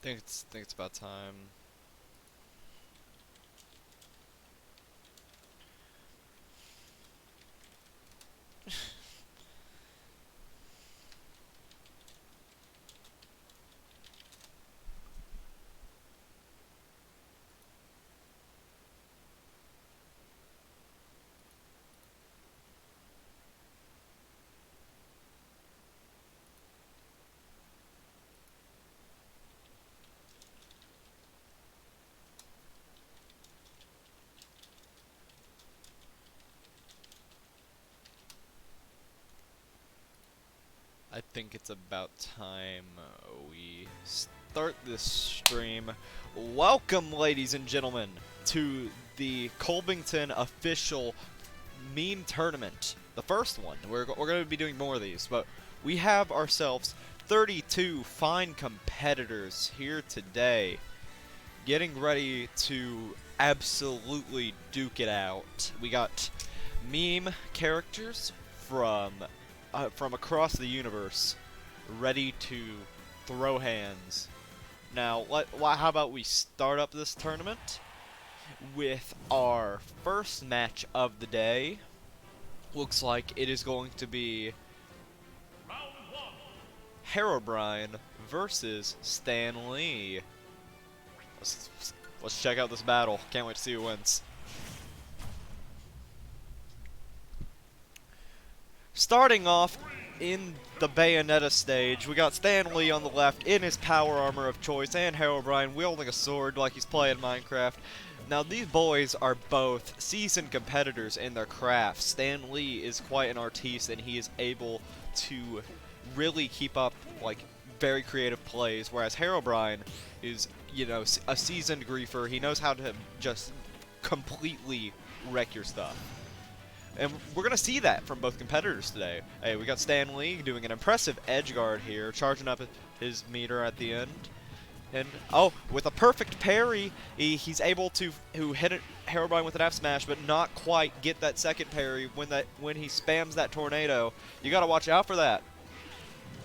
Think it's about time. I think it's about time we start this stream. Welcome, ladies and gentlemen, to the Colbington official meme tournament. The first one. We're going to be doing more of these, but we have ourselves 32 fine competitors here today, getting ready to absolutely duke it out. We got meme characters from across the universe, ready to throw hands. Now, how about we start up this tournament with our first match of the day. Looks like it is going to be Herobrine versus Stanley. Let's check out this battle. Can't wait to see who wins. Starting off in the Bayonetta stage, we got Stanley on the left in his power armor of choice, and Herobrine wielding a sword like he's playing Minecraft. Now, these boys are both seasoned competitors in their craft. Stanley is quite an artiste, and he is able to really keep up, like, very creative plays, whereas Herobrine is, you know, a seasoned griefer. He knows how to just completely wreck your stuff. And we're going to see that from both competitors today. Hey, we got Stanley doing an impressive edge guard here, charging up his meter at the end. And, oh, with a perfect parry, he's able to hit Herobrine with an F smash, but not quite get that second parry when he spams that tornado. You got to watch out for that.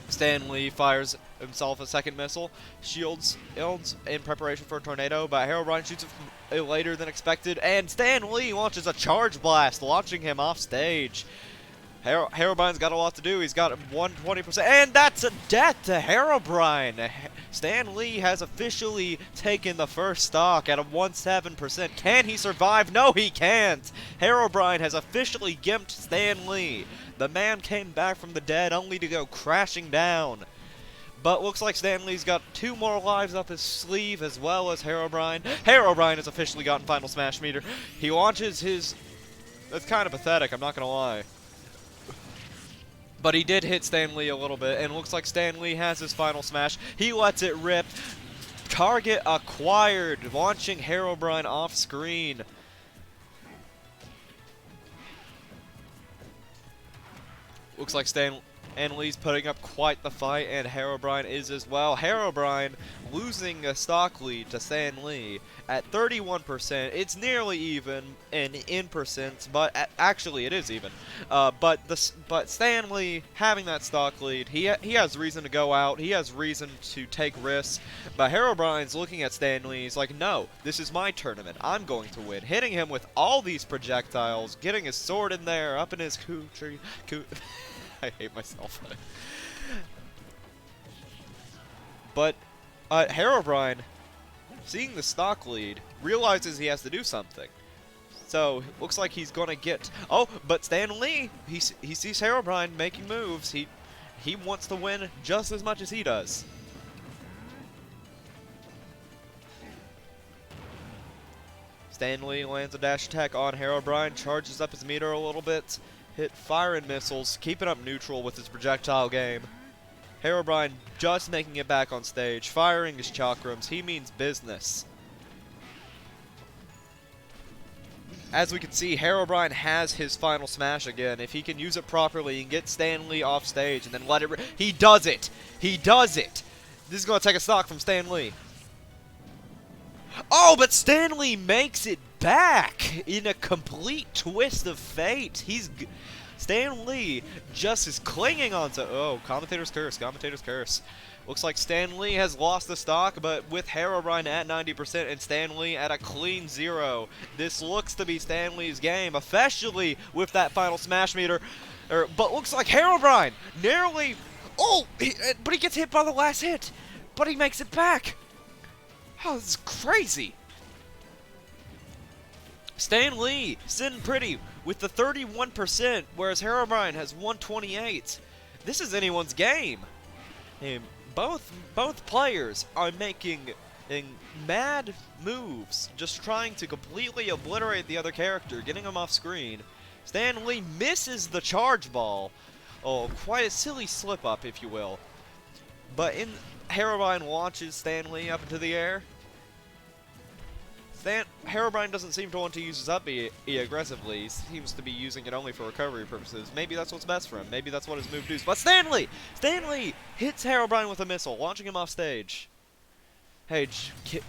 Stanley fires himself a second missile, shields in preparation for a tornado, but Herobrine shoots it later than expected, and Stanley launches a charge blast, launching him off stage. Herobrine's got a lot to do. He's got 120%, and that's a death to Herobrine. Stanley has officially taken the first stock at a 17%. Can he survive? No, he can't. Herobrine has officially gimped Stanley. The man came back from the dead only to go crashing down. But looks like Stanley's got 2 more lives up his sleeve, as well as Herobrine. Herobrine has officially gotten Final Smash meter. He launches his... That's kind of pathetic, I'm not going to lie. But he did hit Stanley a little bit, and looks like Stanley has his Final Smash. He lets it rip. Target acquired, launching Herobrine off screen. Looks like Stanley's putting up quite the fight, and Herobrine is as well. Herobrine losing a stock lead to Stanley at 31%. It's nearly even in percent, but actually it is even. But Stanley having that stock lead, he has reason to go out. He has reason to take risks. But Herobrine's looking at Stanley. He's like, no, this is my tournament. I'm going to win. Hitting him with all these projectiles, getting his sword in there, up in his coochie. I hate myself. But Herobrine, seeing the stock lead, realizes he has to do something. So, looks like he's gonna get... Oh, but Stanley, he sees Herobrine making moves. He wants to win just as much as he does. Stanley lands a dash attack on Herobrine, charges up his meter a little bit. Hit fire and missiles, keeping up neutral with his projectile game. Herobrine just making it back on stage, firing his chakrams. He means business. As we can see, Herobrine has his Final Smash again. If he can use it properly and get Stanley off stage and then let it... He does it! He does it! This is going to take a stock from Stanley. Oh, but Stanley makes it back in a complete twist of fate. Stanley just is clinging onto... Oh, commentator's curse, commentator's curse. Looks like Stanley has lost the stock, but with Herobrine at 90% and Stanley at a clean 0, this looks to be Stanley's game, especially with that final smash meter. But looks like Herobrine narrowly... Oh! But he gets hit by the last hit, but he makes it back. Oh, this is crazy. Stanley sitting pretty with the 31%, whereas Herobrine has 128. This is anyone's game. And both players are making mad moves, just trying to completely obliterate the other character, getting him off screen. Stanley misses the charge ball. Oh, quite a silly slip up, if you will. But Herobrine launches Stanley up into the air. Herobrine doesn't seem to want to use his up B aggressively. He seems to be using it only for recovery purposes. Maybe that's what's best for him. Maybe that's what his move does. But Stanley hits Herobrine with a missile, launching him off stage. Hey,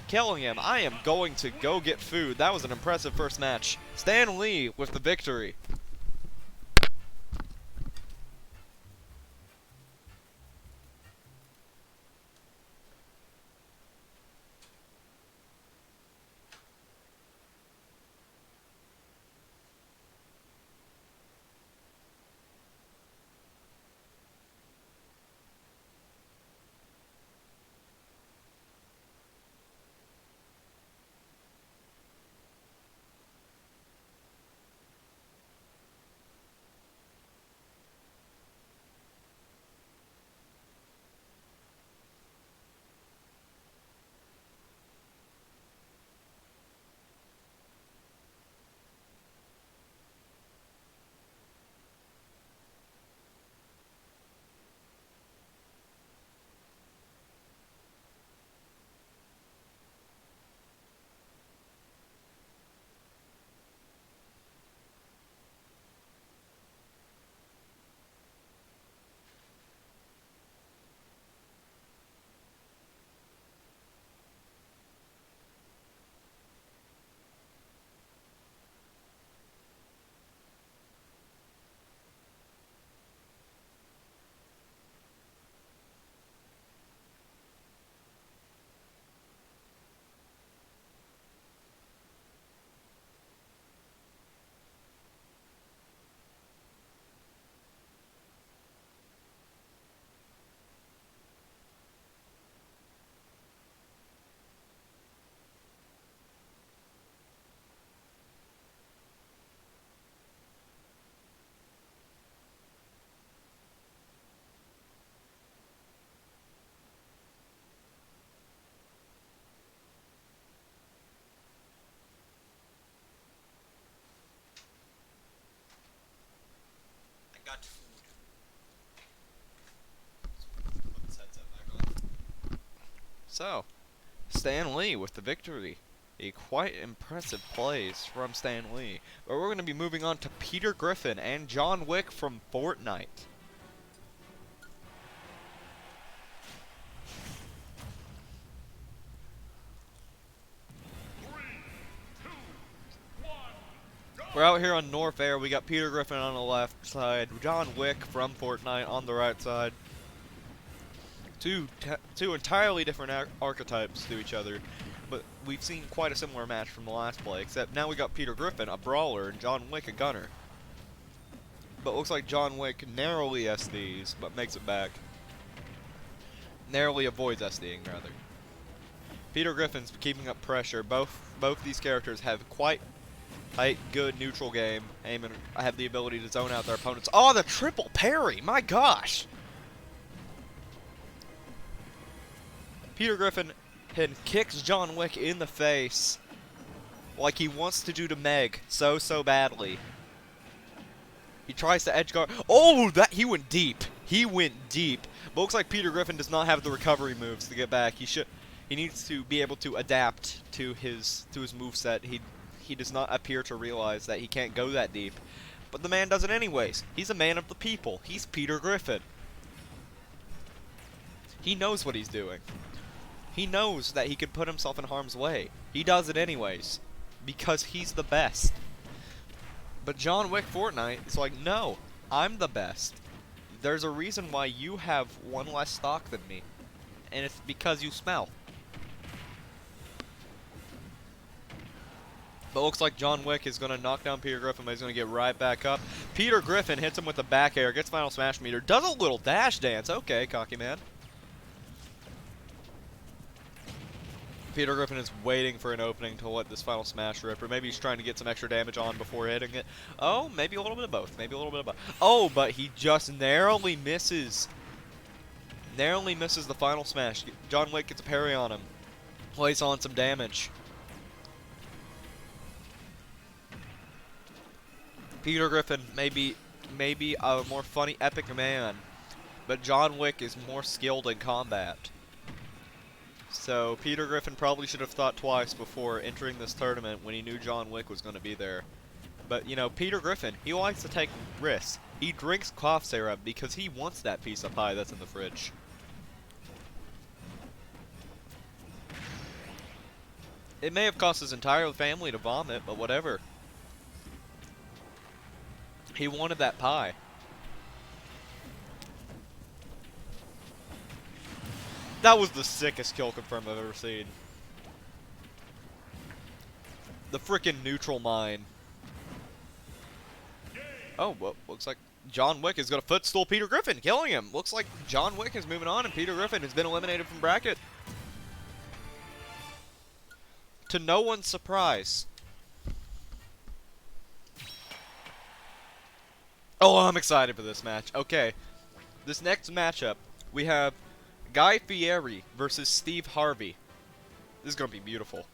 killing him. I am going to go get food. That was an impressive first match. Stanley with the victory. Got food. Put this headset back on. So, Stanley with the victory. A quite impressive plays from Stanley. But we're going to be moving on to Peter Griffin and John Wick from Fortnite. We're out here on North Air. We got Peter Griffin on the left side, John Wick from Fortnite on the right side. Two entirely different archetypes to each other, but we've seen quite a similar match from the last play, except now we got Peter Griffin, a brawler, and John Wick, a gunner. But looks like John Wick narrowly SDs, but makes it back. Narrowly avoids SDing, rather. Peter Griffin's keeping up pressure. Both these characters have quite a good neutral game. I have the ability to zone out their opponents. Oh, the triple parry! My gosh! Peter Griffin kicks John Wick in the face like he wants to do to Meg so badly. He tries to edge guard. Oh, he went deep. He went deep. But looks like Peter Griffin does not have the recovery moves to get back. He needs to be able to adapt to his moveset. He does not appear to realize that he can't go that deep. But the man does it anyways. He's a man of the people. He's Peter Griffin. He knows what he's doing. He knows that he could put himself in harm's way. He does it anyways. Because he's the best. But John Wick Fortnite is like, no, I'm the best. There's a reason why you have one less stock than me. and it's because you smell. But looks like John Wick is going to knock down Peter Griffin, but he's going to get right back up. Peter Griffin hits him with the back air, gets final smash meter, does a little dash dance. Okay, cocky man. Peter Griffin is waiting for an opening to let this final smash rip, or maybe he's trying to get some extra damage on before hitting it. Oh, maybe a little bit of both. Maybe a little bit of both. Oh, but he just narrowly misses. Narrowly misses the final smash. John Wick gets a parry on him. Plays on some damage. Peter Griffin may be a more funny, epic man, but John Wick is more skilled in combat. So Peter Griffin probably should have thought twice before entering this tournament when he knew John Wick was going to be there. But, you know, Peter Griffin, he likes to take risks. He drinks cough syrup because he wants that piece of pie that's in the fridge. It may have cost his entire family to vomit, but whatever. He wanted that pie. That was the sickest kill confirm I've ever seen. The frickin' neutral mine. Oh, well, looks like John Wick is going to footstool Peter Griffin, killing him. Looks like John Wick is moving on and Peter Griffin has been eliminated from bracket. To no one's surprise. Oh, I'm excited for this match. Okay, this next matchup, we have Guy Fieri versus Steve Harvey. This is going to be beautiful.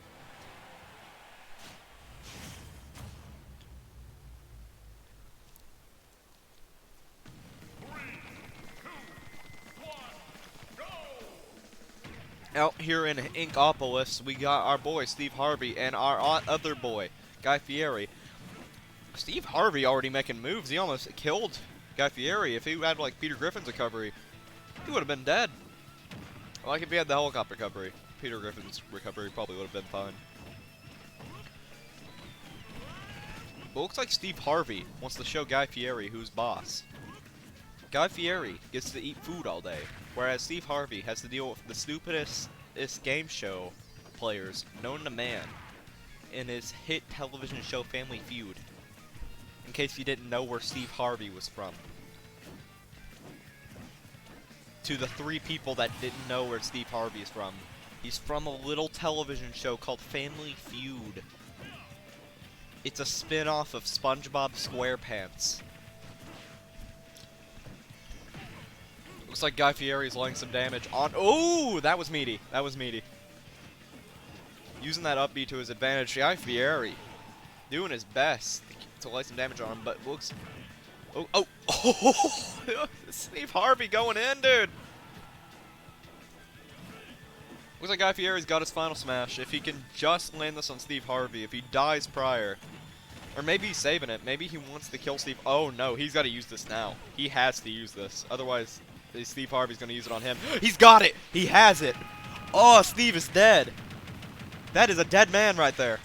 Out here in Inkopolis, we got our boy Steve Harvey and our other boy, Guy Fieri. Steve Harvey already making moves. He almost killed Guy Fieri. If he had like Peter Griffin's recovery, he would have been dead. Like if he had the helicopter recovery, Peter Griffin's recovery probably would have been fine. But it looks like Steve Harvey wants to show Guy Fieri who's boss. Guy Fieri gets to eat food all day, whereas Steve Harvey has to deal with the stupidest game show players known to man in his hit television show Family Feud. In case you didn't know where Steve Harvey was from. To the 3 people that didn't know where Steve Harvey is from. He's from a little television show called Family Feud. It's a spin-off of SpongeBob SquarePants. Looks like Guy Fieri's laying some damage on... Oh, that was meaty. That was meaty. Using that up B to his advantage. Guy Fieri doing his best to lay some damage on him, but looks... Oh, Steve Harvey going in, dude. Looks like Guy Fieri's got his final smash. If he can just land this on Steve Harvey, if he dies prior, or maybe he's saving it. Maybe he wants to kill Steve. Oh no, he's got to use this now. He has to use this. Otherwise, Steve Harvey's going to use it on him. He's got it. He has it. Oh, Steve is dead. That is a dead man right there.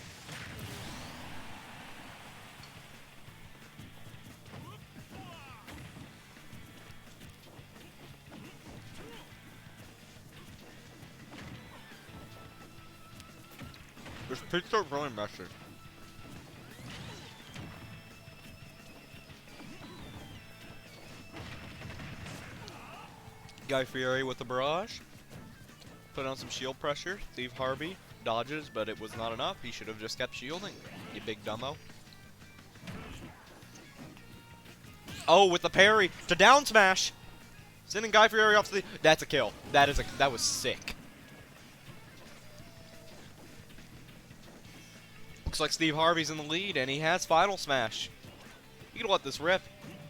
This pizza really messy. Guy Fieri with the barrage. Put on some shield pressure. Steve Harvey dodges, but it was not enough. He should have just kept shielding. You big dumbo. Oh, with the parry to down smash. Sending Guy Fieri off to the... That's a kill. That was sick. Looks like Steve Harvey's in the lead, and he has final smash. You can let this rip.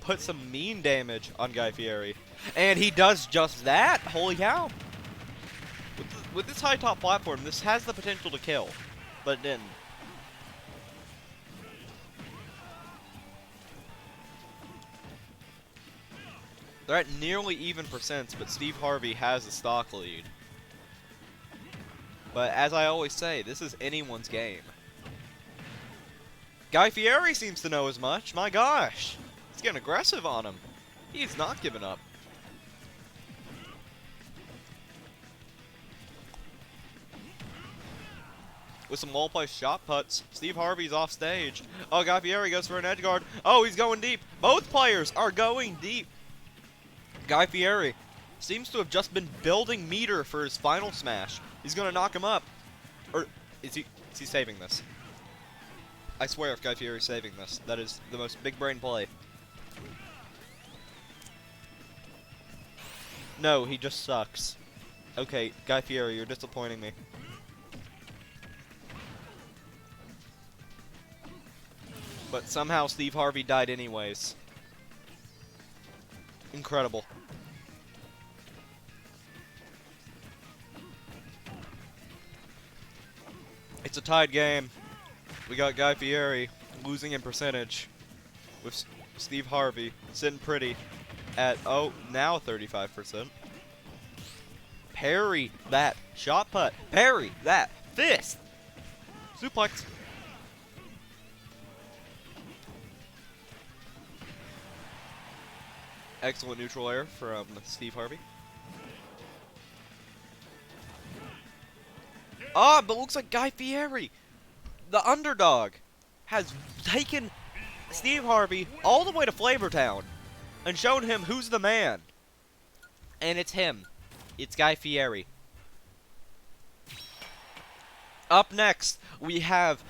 Put some mean damage on Guy Fieri. And he does just that. Holy cow. With this high top platform, this has the potential to kill, but it didn't. They're at nearly even percents, but Steve Harvey has the stock lead. But as I always say, this is anyone's game. Guy Fieri seems to know as much. My gosh. He's getting aggressive on him. He's not giving up. with some low place shot putts. Steve Harvey's off stage. Oh, Guy Fieri goes for an edge guard. Oh, he's going deep. Both players are going deep. Guy Fieri seems to have just been building meter for his final smash. He's gonna knock him up. Or is he saving this? I swear if Guy Fieri's saving this, that is the most big brain play. No, he just sucks. Okay, Guy Fieri, you're disappointing me. But somehow Steve Harvey died anyways. Incredible. It's a tied game. We got Guy Fieri losing in percentage with Steve Harvey sitting pretty at, oh, now 35%. Parry that shot put. Parry that fist. Suplex. Excellent neutral air from Steve Harvey. Ah, but looks like Guy Fieri, the underdog, has taken Steve Harvey all the way to Flavortown and shown him who's the man. And it's him. It's Guy Fieri. Up next, we have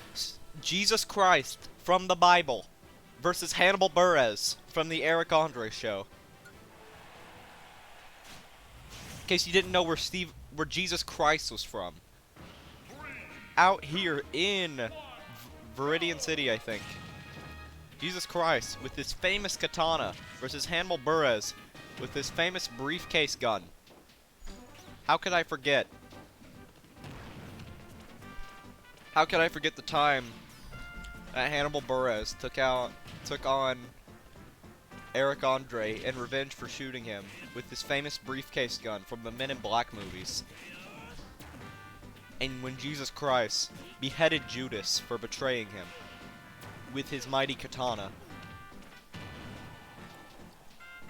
Jesus Christ from the Bible versus Hannibal Buress from the Eric Andre show. In case you didn't know where Jesus Christ was from. Out here in Viridian City, I think. Jesus Christ with his famous katana versus Hannibal Buress with his famous briefcase gun. How could I forget? How could I forget the time that Hannibal Buress took on Eric Andre in revenge for shooting him with his famous briefcase gun from the Men in Black movies? And when Jesus Christ beheaded Judas for betraying him with his mighty katana.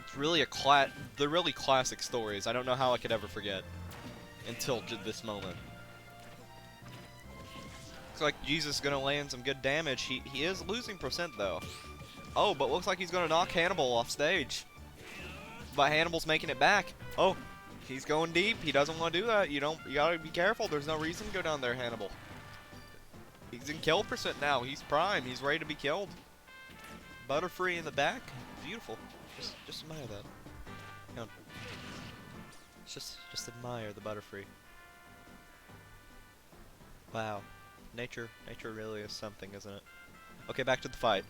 It's really they're really classic stories. I don't know how I could ever forget until this moment. Looks like Jesus is gonna land some good damage. He is losing percent though. Oh, but looks like he's gonna knock Hannibal off stage. But Hannibal's making it back. Oh, he's going deep. He doesn't want to do that. You gotta be careful. There's no reason to go down there, Hannibal. He's in kill percent now. He's prime. He's ready to be killed. Butterfree in the back. Beautiful. Just admire that. Hang on. Just admire the Butterfree. Wow. Nature really is something, isn't it? Okay, back to the fight.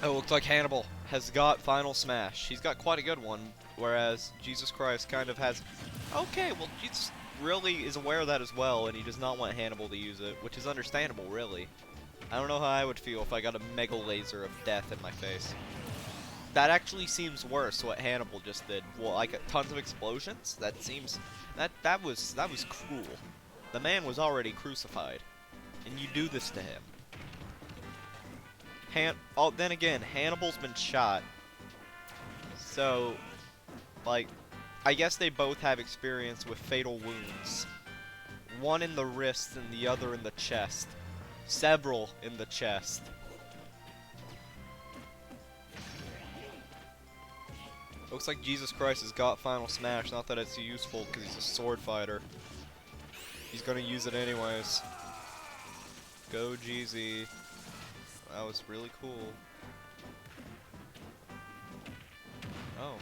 Oh, looks like Hannibal has got Final Smash. He's got quite a good one, whereas Jesus Christ kind of has... Okay, well, Jesus really is aware of that as well, and he does not want Hannibal to use it, which is understandable, really. I don't know how I would feel if I got a Mega Laser of death in my face. That actually seems worse, what Hannibal just did. Well, like, tons of explosions? That seems... That was cruel. The man was already crucified, and you do this to him. Then again, Hannibal's been shot. So, like, I guess they both have experience with fatal wounds. One in the wrist and the other in the chest. Several in the chest. Looks like Jesus Christ has got Final Smash. Not that it's useful because he's a sword fighter. He's gonna use it anyways. Go Jeezy. That was really cool. Oh.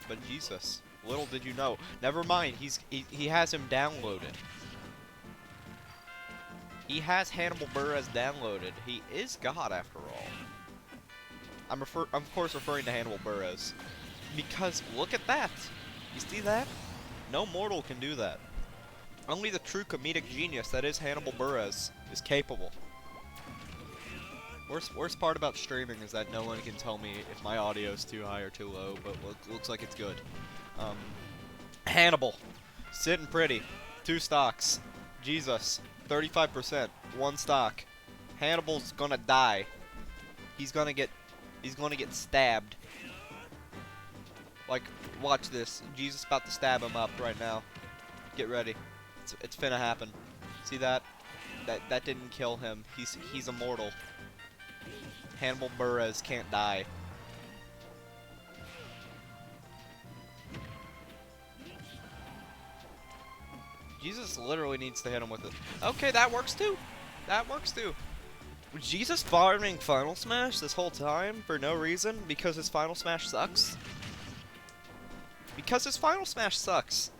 But Jesus, little did you know. Never mind, he has him downloaded. He has Hannibal Buress downloaded. He is God after all. I'm of course referring to Hannibal Buress. Because look at that! You see that? No mortal can do that. Only the true comedic genius that is Hannibal Buress is capable. Worst part about streaming is that no one can tell me if my audio is too high or too low, but looks like it's good. Hannibal, sitting pretty, 2 stocks. Jesus, 35%, 1 stock. Hannibal's gonna die. He's gonna get stabbed. Like, watch this. Jesus about to stab him up right now. Get ready. It's finna happen. See that? That didn't kill him. He's immortal. Hannibal Buress can't die. Jesus literally needs to hit him with it. Okay, that works too. That works too. Was Jesus farming Final Smash this whole time for no reason? Because his Final Smash sucks? Because his Final Smash sucks.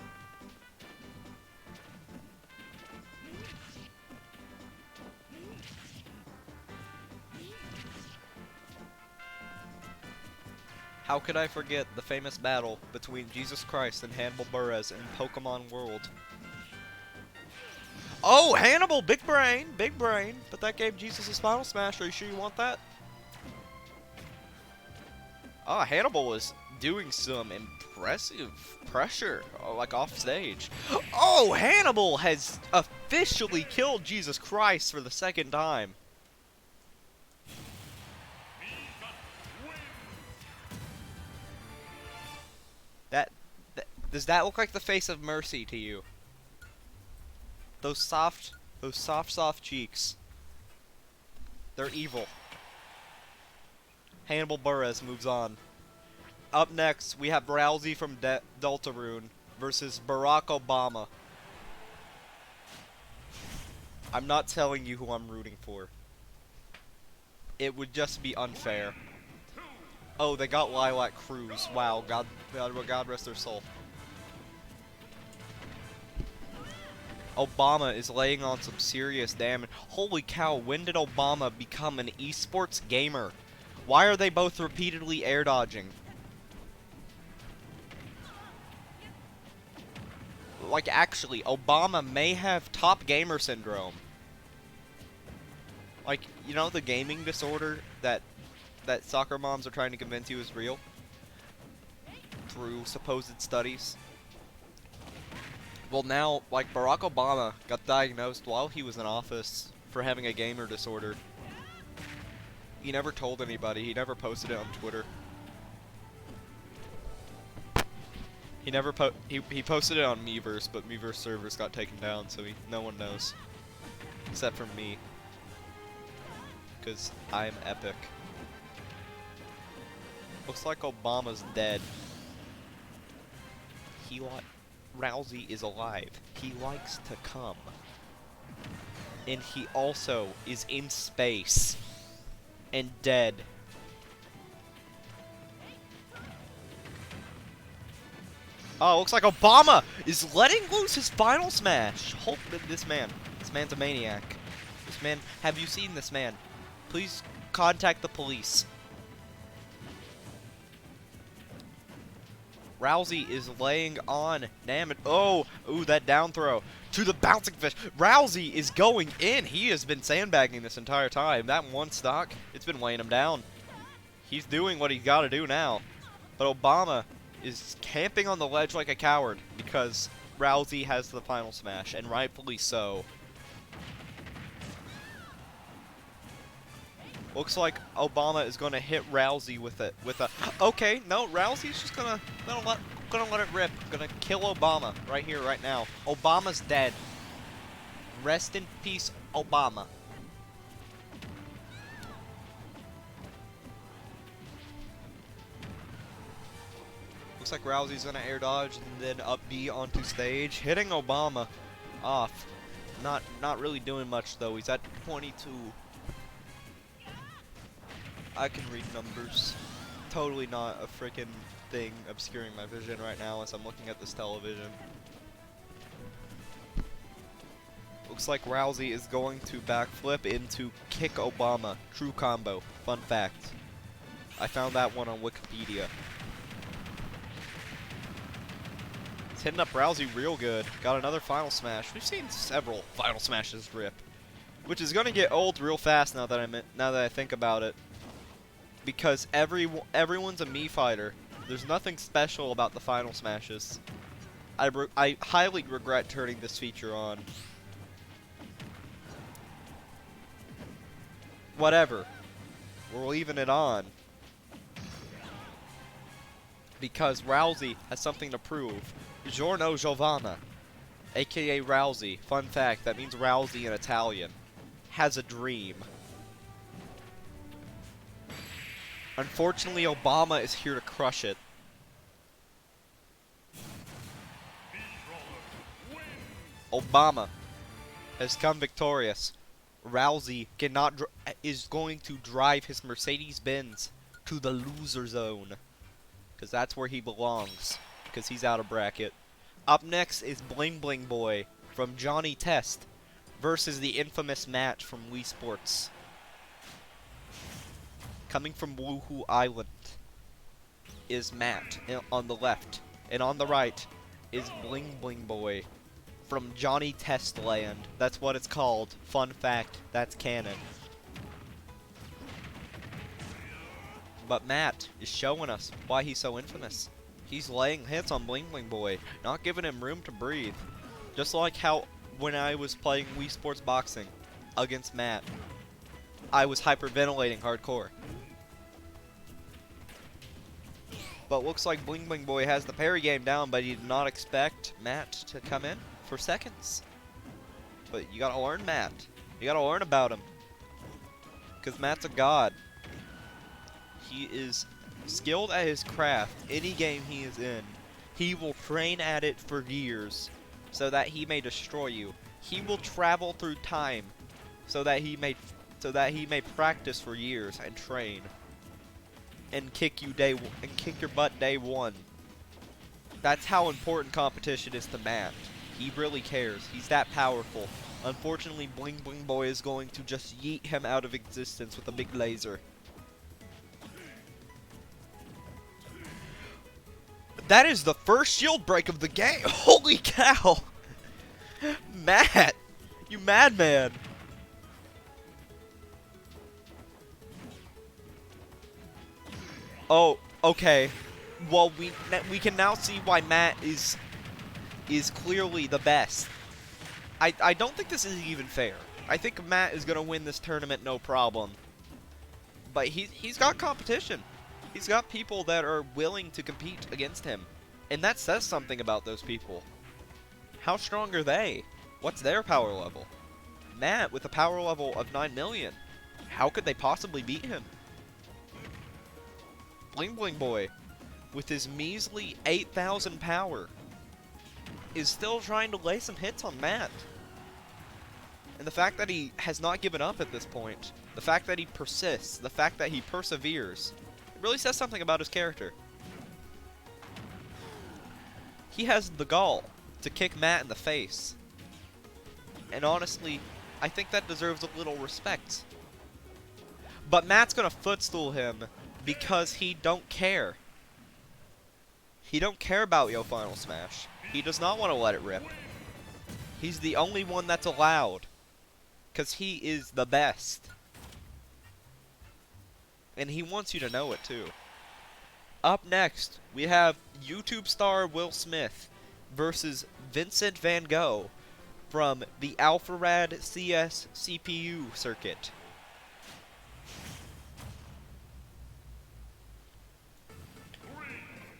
How could I forget the famous battle between Jesus Christ and Hannibal Buress in Pokemon World? Oh, Hannibal! Big brain! Big brain! But that gave Jesus his Final Smash. Are you sure you want that? Oh, Hannibal is doing some impressive pressure, like off stage. Oh, Hannibal has officially killed Jesus Christ for the second time. Does that look like the face of mercy to you? Those soft cheeks. They're evil. Hannibal Buress moves on. Up next, we have Rousey from Deltarune versus Barack Obama. I'm not telling you who I'm rooting for. It would just be unfair. Oh, they got Lilac Cruz. Wow, God rest their soul. Obama is laying on some serious damage. Holy cow, when did Obama become an esports gamer? Why are they both repeatedly air dodging? Like, actually, Obama may have top gamer syndrome. Like, you know the gaming disorder that soccer moms are trying to convince you is real? Through supposed studies? Well, now, like, Barack Obama got diagnosed while he was in office for having a gamer disorder. He never told anybody. He never posted it on Twitter. He posted it on Miiverse, but Miiverse servers got taken down, so no one knows. Except for me. Because I'm epic. Looks like Obama's dead. Rousey is alive. He likes to come. And he also is in space. And dead. Oh, looks like Obama is letting loose his Final Smash. Hope that this man's a maniac. This man, have you seen this man? Please contact the police. Rousey is laying on. Damn it. Oh, ooh, that down throw to the bouncing fish. Rousey is going in. He has been sandbagging this entire time. That one stock, it's been weighing him down. He's doing what he's got to do now. But Obama is camping on the ledge like a coward because Rousey has the Final Smash, and rightfully so. Looks like Obama is going to hit Rousey with it. Okay, no, Rousey's just gonna let it rip. Gonna kill Obama right here, right now. Obama's dead. Rest in peace, Obama. Looks like Rousey's gonna air dodge and then up B onto stage, hitting Obama off. Not really doing much though. He's at 22. I can read numbers. Totally not a freaking thing obscuring my vision right now as I'm looking at this television. Looks like Rousey is going to backflip into kick Obama. True combo. Fun fact. I found that one on Wikipedia. It's hitting up Rousey real good. Got another Final Smash. We've seen several Final Smashes rip, which is gonna get old real fast now that I think about it. Because everyone's a Mii fighter. There's nothing special about the Final Smashes. I highly regret turning this feature on. Whatever. We're leaving it on. Because Rousey has something to prove. Giorno Giovanna. aka Rousey. Fun fact, that means Rousey in Italian. Has a dream. Unfortunately, Obama is here to crush it. Obama has come victorious. Rousey is going to drive his Mercedes-Benz to the loser zone. Because that's where he belongs. Because he's out of bracket. Up next is Bling Bling Boy from Johnny Test versus the infamous Matt from Wii Sports. Coming from Woohoo Island is Matt on the left. And on the right is Bling Bling Boy from Johnny Test Land. That's what it's called. Fun fact, that's canon. But Matt is showing us why he's so infamous. He's laying hits on Bling Bling Boy, not giving him room to breathe. Just like how when I was playing Wii Sports Boxing against Matt, I was hyperventilating hardcore. But looks like Bling Bling Boy has the parry game down, but he did not expect Matt to come in for seconds. But you gotta learn Matt. You gotta learn about him. Because Matt's a god. He is skilled at his craft. Any game he is in, he will train at it for years so that he may destroy you. He will travel through time so that he may practice for years and train and kick your butt day one. That's how important competition is to Matt. He really cares. He's that powerful. Unfortunately, Bling Bling Boy is going to just yeet him out of existence with a big laser. That is the first shield break of the game. Holy cow. Matt, you madman. Oh, okay. Well, we can now see why Matt is clearly the best. I don't think this is even fair. I think Matt is gonna win this tournament no problem. But he's got competition. He's got people that are willing to compete against him. And that says something about those people. How strong are they? What's their power level? Matt with a power level of 9 million. How could they possibly beat him? Bling Bling Boy, with his measly 8,000 power, is still trying to lay some hits on Matt. And the fact that he has not given up at this point, the fact that he persists, the fact that he perseveres, it really says something about his character. He has the gall to kick Matt in the face. And honestly, I think that deserves a little respect. But Matt's gonna footstool him because he don't care. He don't care about Yo Final Smash. He does not want to let it rip. He's the only one that's allowed. Because he is the best. And he wants you to know it too. Up next, we have YouTube star Will Smith versus Vincent Van Gogh from the Alpharad CS CPU circuit.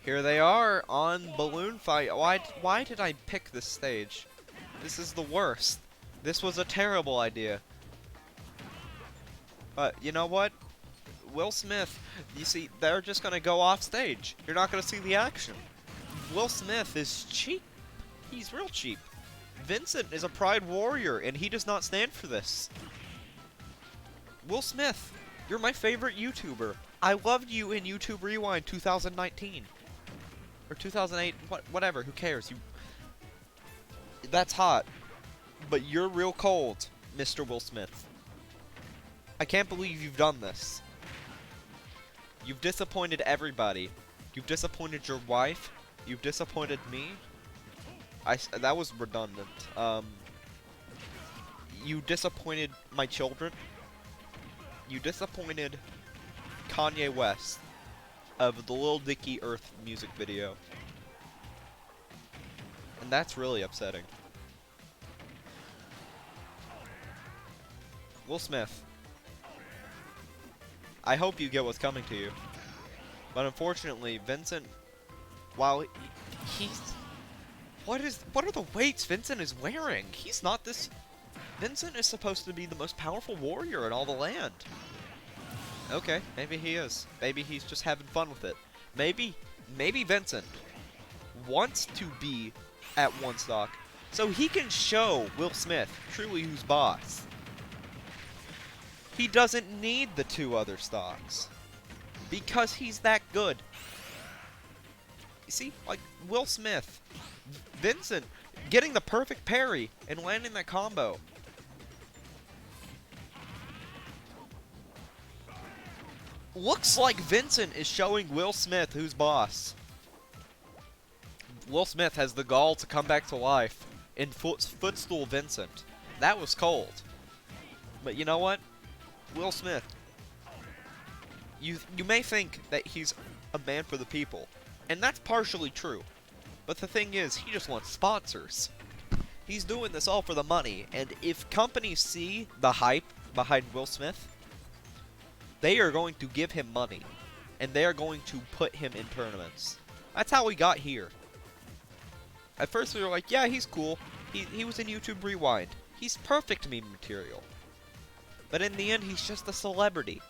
Here they are on Balloon Fight. Why did I pick this stage? This is the worst. This was a terrible idea. But you know what? Will Smith, you see, they're just gonna go off stage. You're not gonna see the action. Will Smith is cheap. He's real cheap. Vincent is a pride warrior, and he does not stand for this. Will Smith, you're my favorite YouTuber. I loved you in YouTube Rewind 2019. Or 2008, whatever, who cares? That's hot. But you're real cold, Mr. Will Smith. I can't believe you've done this. You've disappointed everybody. You've disappointed your wife. You've disappointed me. That was redundant. You disappointed my children. You disappointed Kanye West of the Lil Dicky Earth music video. And that's really upsetting. Will Smith, I hope you get what's coming to you. But unfortunately, Vincent, while What are the weights Vincent is wearing? He's not this... Vincent is supposed to be the most powerful warrior in all the land. Okay, maybe he is. Maybe he's just having fun with it. Maybe Vincent wants to be at one stock so he can show Will Smith truly who's boss. He doesn't need the 2 other stocks because he's that good. You see, like Will Smith, Vincent getting the perfect parry and landing that combo. Looks like Vincent is showing Will Smith who's boss. Will Smith has the gall to come back to life in Footstool Vincent. That was cold. But you know what? Will Smith, you may think that he's a man for the people, and that's partially true. But the thing is, he just wants sponsors. He's doing this all for the money, and if companies see the hype behind Will Smith, they are going to give him money, and they are going to put him in tournaments. That's how we got here. At first we were like, yeah, he's cool. He was in YouTube Rewind. He's perfect meme material. But in the end, he's just a celebrity.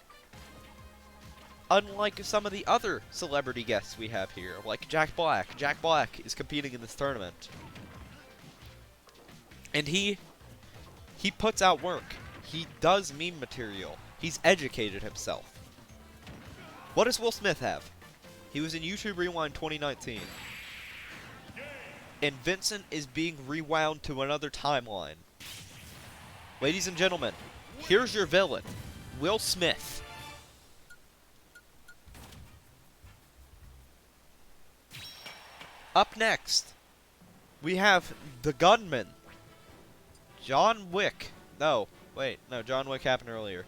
Unlike some of the other celebrity guests we have here, like Jack Black. Jack Black is competing in this tournament. And he puts out work. He does meme material. He's educated himself. What does Will Smith have? He was in YouTube Rewind 2019. And Vincent is being rewound to another timeline. Ladies and gentlemen, here's your villain, Will Smith. Up next, we have the gunman, John Wick. No, wait, no, John Wick happened earlier.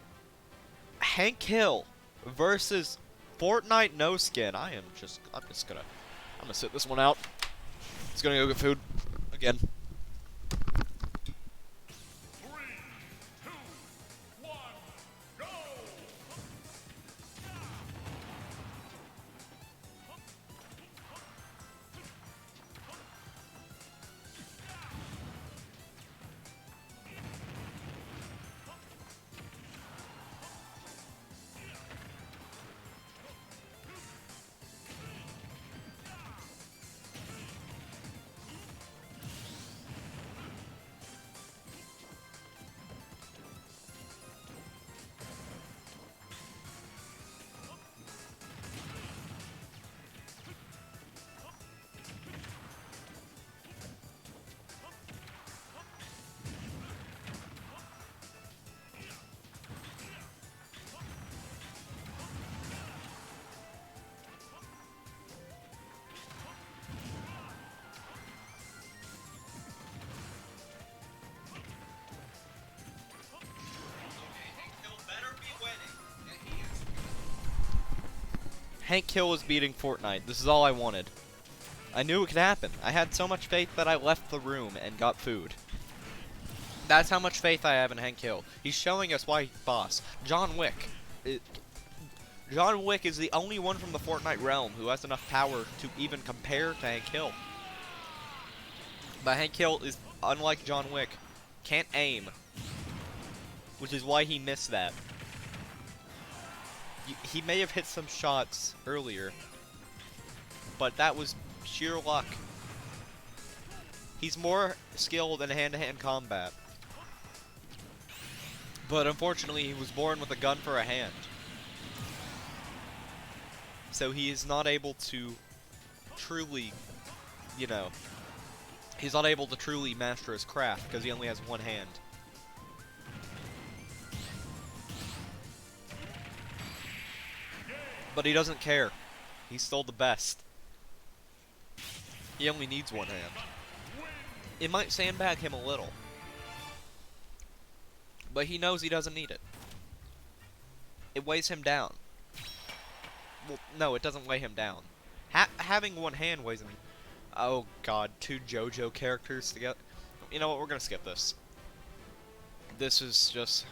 Hank Hill versus Fortnite No Skin. I'm gonna sit this one out. It's gonna go get food again. Hank Hill is beating Fortnite. This is all I wanted. I knew it could happen. I had so much faith that I left the room and got food. That's how much faith I have in Hank Hill. He's showing us why he's boss. John Wick. John Wick is the only one from the Fortnite realm who has enough power to even compare to Hank Hill. But Hank Hill is, unlike John Wick, can't aim. Which is why he missed that. He may have hit some shots earlier, but that was sheer luck. He's more skilled in hand-to-hand combat. But unfortunately, he was born with a gun for a hand. So he is not able to truly, you know, he's not able to truly master his craft because he only has one hand. But he doesn't care. He's still the best. He only needs one hand. It might sandbag him a little. But he knows he doesn't need it. It weighs him down. Well, no, it doesn't weigh him down. Having one hand weighs him... Oh god, 2 JoJo characters together. You know what, we're gonna skip this. This is just...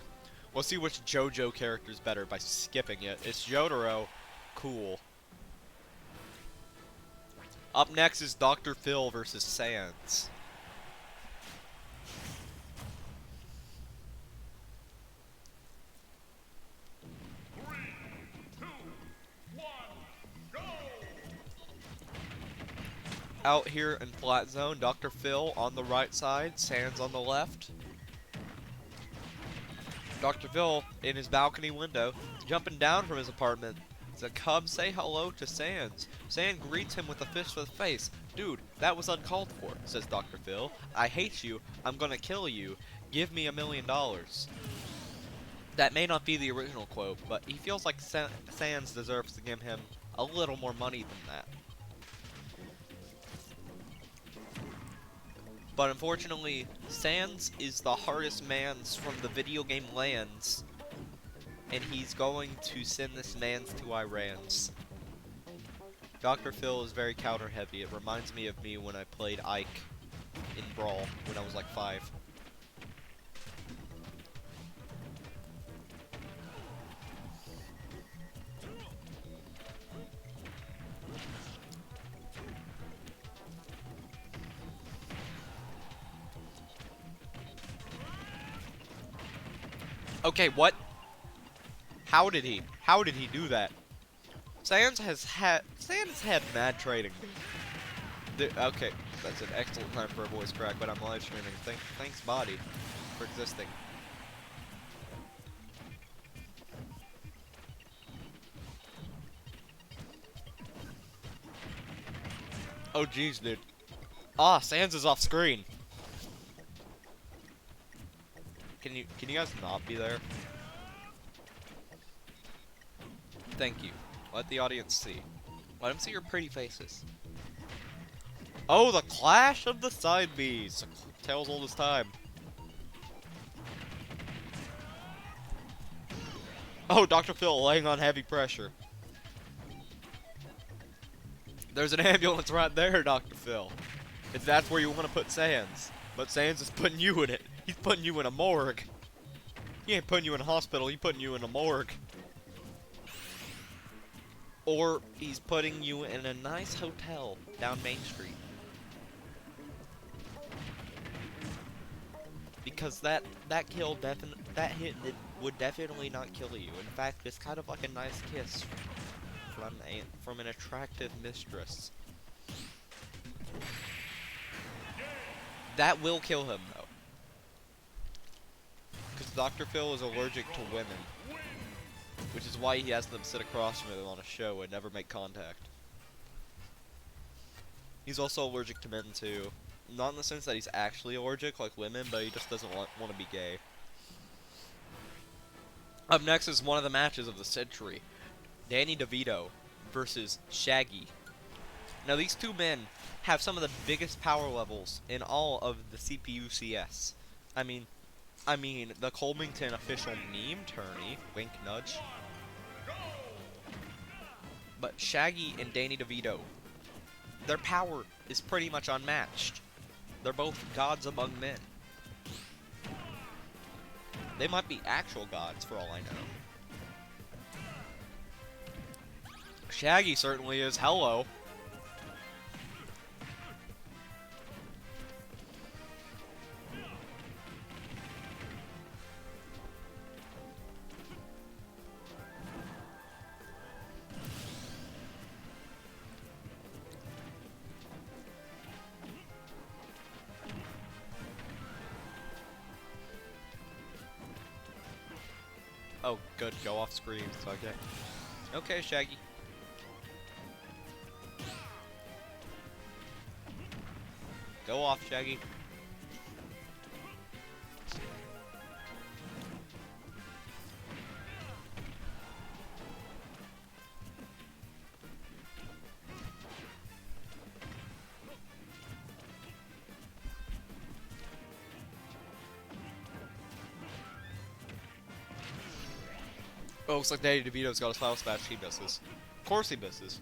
We'll see which JoJo character is better by skipping it. It's Jotaro. Cool. Up next is Dr. Phil versus Sanz. Out here in flat zone, Dr. Phil on the right side, Sanz on the left. Dr. Phil in his balcony window, jumping down from his apartment. The Cubs say hello to Sanz. Sanz greets him with a fist for the face. Dude, that was uncalled for, says Dr. Phil. I hate you. I'm gonna kill you. Give me $1 million. That may not be the original quote, but he feels like Sanz deserves to give him a little more money than that. But unfortunately, Sanz is the hardest man from the video game lands, and he's going to send this man to Iran's. Dr. Phil is very counter heavy. It reminds me of me when I played Ike in Brawl when I was like 5. Okay, what? How did he do that? Sanz has had mad trading. Okay, that's an excellent time for a voice crack, but I'm live streaming. Thanks, body, for existing. Oh jeez, dude. Ah, Sanz is off screen. Can you guys not be there? Thank you. Let the audience see. Let them see your pretty faces. Oh, the clash of the side Bs. Tales old as time. Oh, Dr. Phil laying on heavy pressure. There's an ambulance right there, Dr. Phil. If that's where you want to put Sanz. But Sanz is putting you in it. He's putting you in a morgue. He ain't putting you in a hospital, he's putting you in a morgue. Or he's putting you in a nice hotel down Main Street. Because that hit would definitely not kill you. In fact, it's kind of like a nice kiss from an attractive mistress. That will kill him though. Because Dr. Phil is allergic to women. Which is why he has them sit across from him on a show and never make contact. He's also allergic to men too. Not in the sense that he's actually allergic like women, but he just doesn't want to be gay. Up next is one of the matches of the century. Danny DeVito versus Shaggy. Now these two men have some of the biggest power levels in all of the CPU CS. I mean, the Colmington official meme tourney, wink nudge. But Shaggy and Danny DeVito, their power is pretty much unmatched. They're both gods among men. They might be actual gods for all I know. Shaggy certainly is. Hello. Oh, good. Go off screen. It's okay. Okay, Shaggy. Go off, Shaggy. Oh, looks like Danny DeVito's got a style smash. He misses. Of course he misses.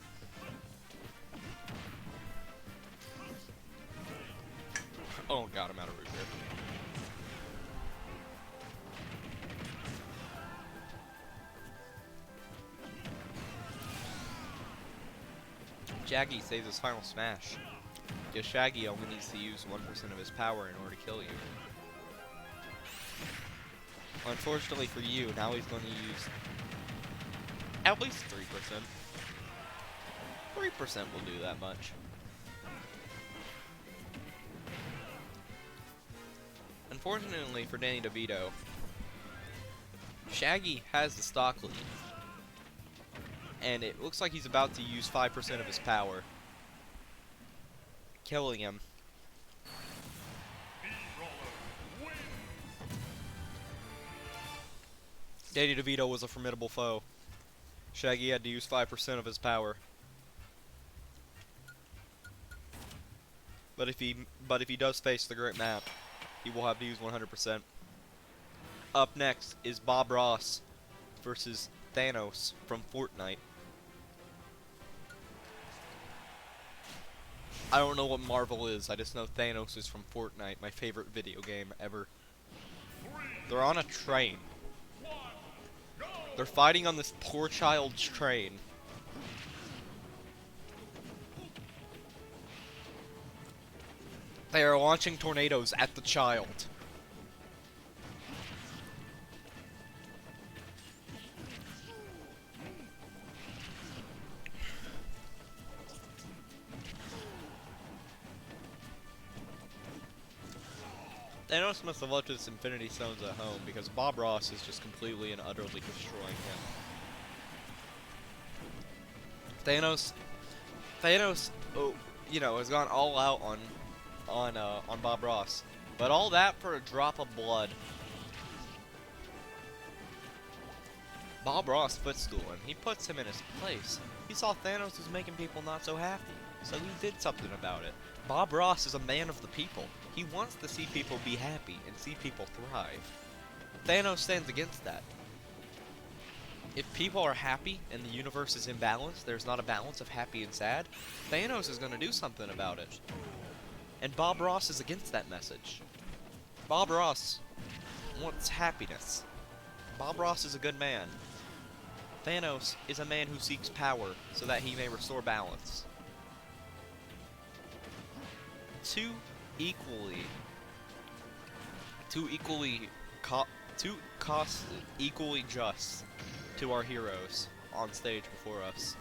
Oh god, I'm out of root here. Shaggy saves his final smash. Because Shaggy only needs to use 1% of his power in order to kill you. Unfortunately for you, now he's going to use at least 3%. 3% will do that much. Unfortunately for Danny DeVito, Shaggy has the stock lead. And it looks like he's about to use 5% of his power, killing him. Danny DeVito was a formidable foe. Shaggy had to use 5% of his power. But if he does face the great map, he will have to use 100%. Up next is Bob Ross versus Thanos from Fortnite. I don't know what Marvel is, I just know Thanos is from Fortnite, my favorite video game ever. They're on a train. They're fighting on this poor child's train. They are launching tornadoes at the child. Thanos must have left his Infinity Stones at home because Bob Ross is just completely and utterly destroying him. Thanos, oh, you know, has gone all out on Bob Ross, but all that for a drop of blood. Bob Ross footstool him. He puts him in his place. He saw Thanos was making people not so happy, so he did something about it. Bob Ross is a man of the people. He wants to see people be happy and see people thrive. Thanos stands against that. If people are happy and the universe is imbalanced, there's not a balance of happy and sad, Thanos is going to do something about it. And Bob Ross is against that message. Bob Ross wants happiness. Bob Ross is a good man. Thanos is a man who seeks power so that he may restore balance. Two costs equally just to our heroes on stage before us.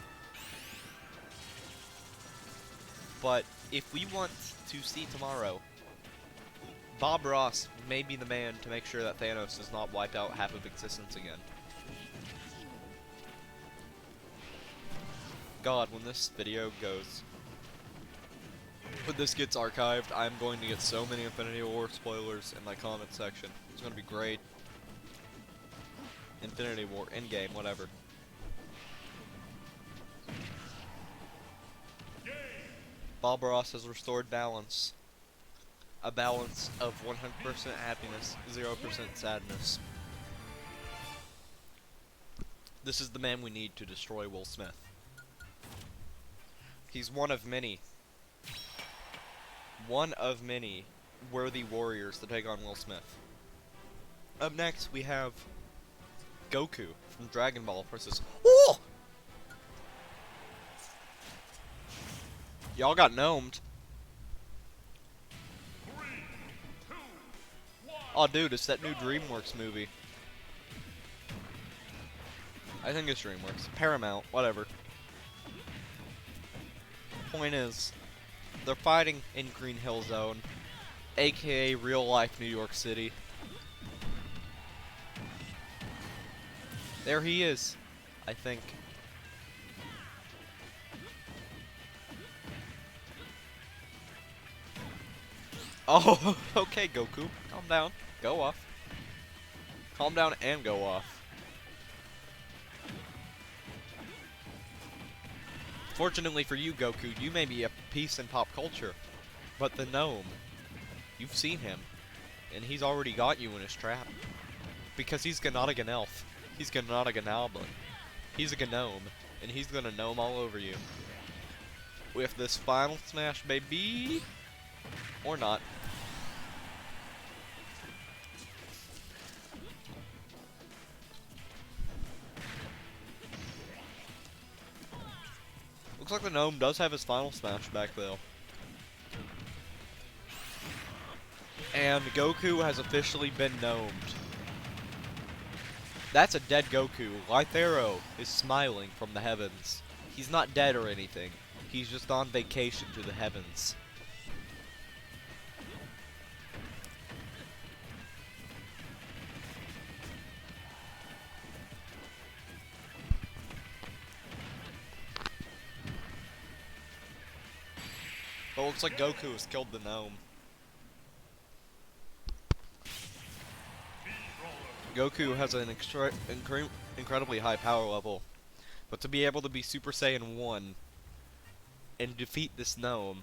But if we want to see tomorrow, Bob Ross may be the man to make sure that Thanos does not wipe out half of existence again. God, when this video goes, when this gets archived, I'm going to get so many Infinity War spoilers in my comment section. It's going to be great. Infinity War, Endgame, whatever. Bob Ross has restored balance. A balance of 100% happiness, 0% sadness. This is the man we need to destroy Will Smith. He's one of many worthy warriors to take on Will Smith. Up next, we have Goku from Dragon Ball versus... Oh! Y'all got gnomed. Oh, dude, it's that new DreamWorks movie. I think it's DreamWorks. Paramount, whatever. Point is, they're fighting in Green Hill Zone, aka real life New York City. There he is, I think. Oh, okay, Goku. Calm down. Go off. Calm down and go off. Fortunately for you, Goku, you may be a piece in pop culture, but the Gnome, you've seen him, and he's already got you in his trap. Because he's not a elf. He's not a Gnome. He's a Gnome, and he's gonna gnome all over you. With this final smash, baby! Or not. Looks like the Gnome does have his final smash back though. And Goku has officially been gnomed. That's a dead Goku. Light Arrow is smiling from the heavens. He's not dead or anything. He's just on vacation to the heavens. But it looks like Goku has killed the Gnome. Goku has an incredibly high power level, but to be able to be Super Saiyan 1 and defeat this Gnome,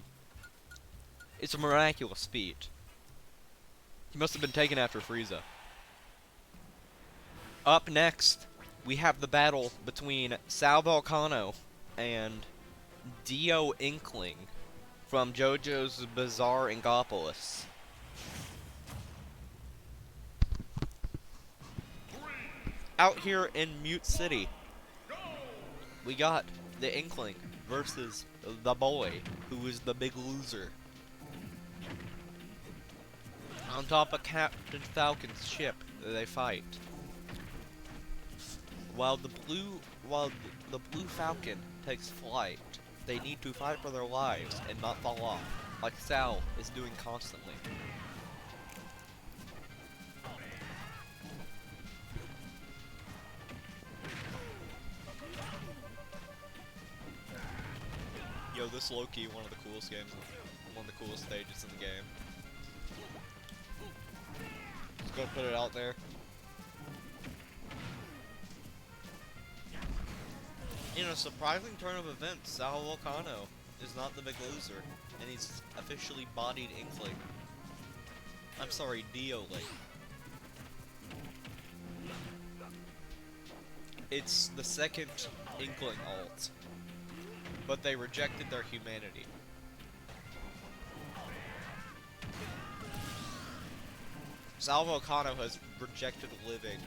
it's a miraculous feat. He must have been taken after Frieza. Up next, we have the battle between Sal Volcano and Dio Inkling from JoJo's Bizarre Inkopolis. Out here in Mute City, we got the Inkling versus the boy, who is the big loser. On top of Captain Falcon's ship, they fight. While the blue Falcon takes flight, they need to fight for their lives and not fall off, like Sal is doing constantly. Yo, this low-key one of the coolest games, one of the coolest stages in the game. Just gonna put it out there. In a surprising turn of events, Sal Volcano is not the big loser, and he's officially bodied Inkling. I'm sorry, Dio-ling. It's the second Inkling ult, but they rejected their humanity. Sal Volcano has rejected living.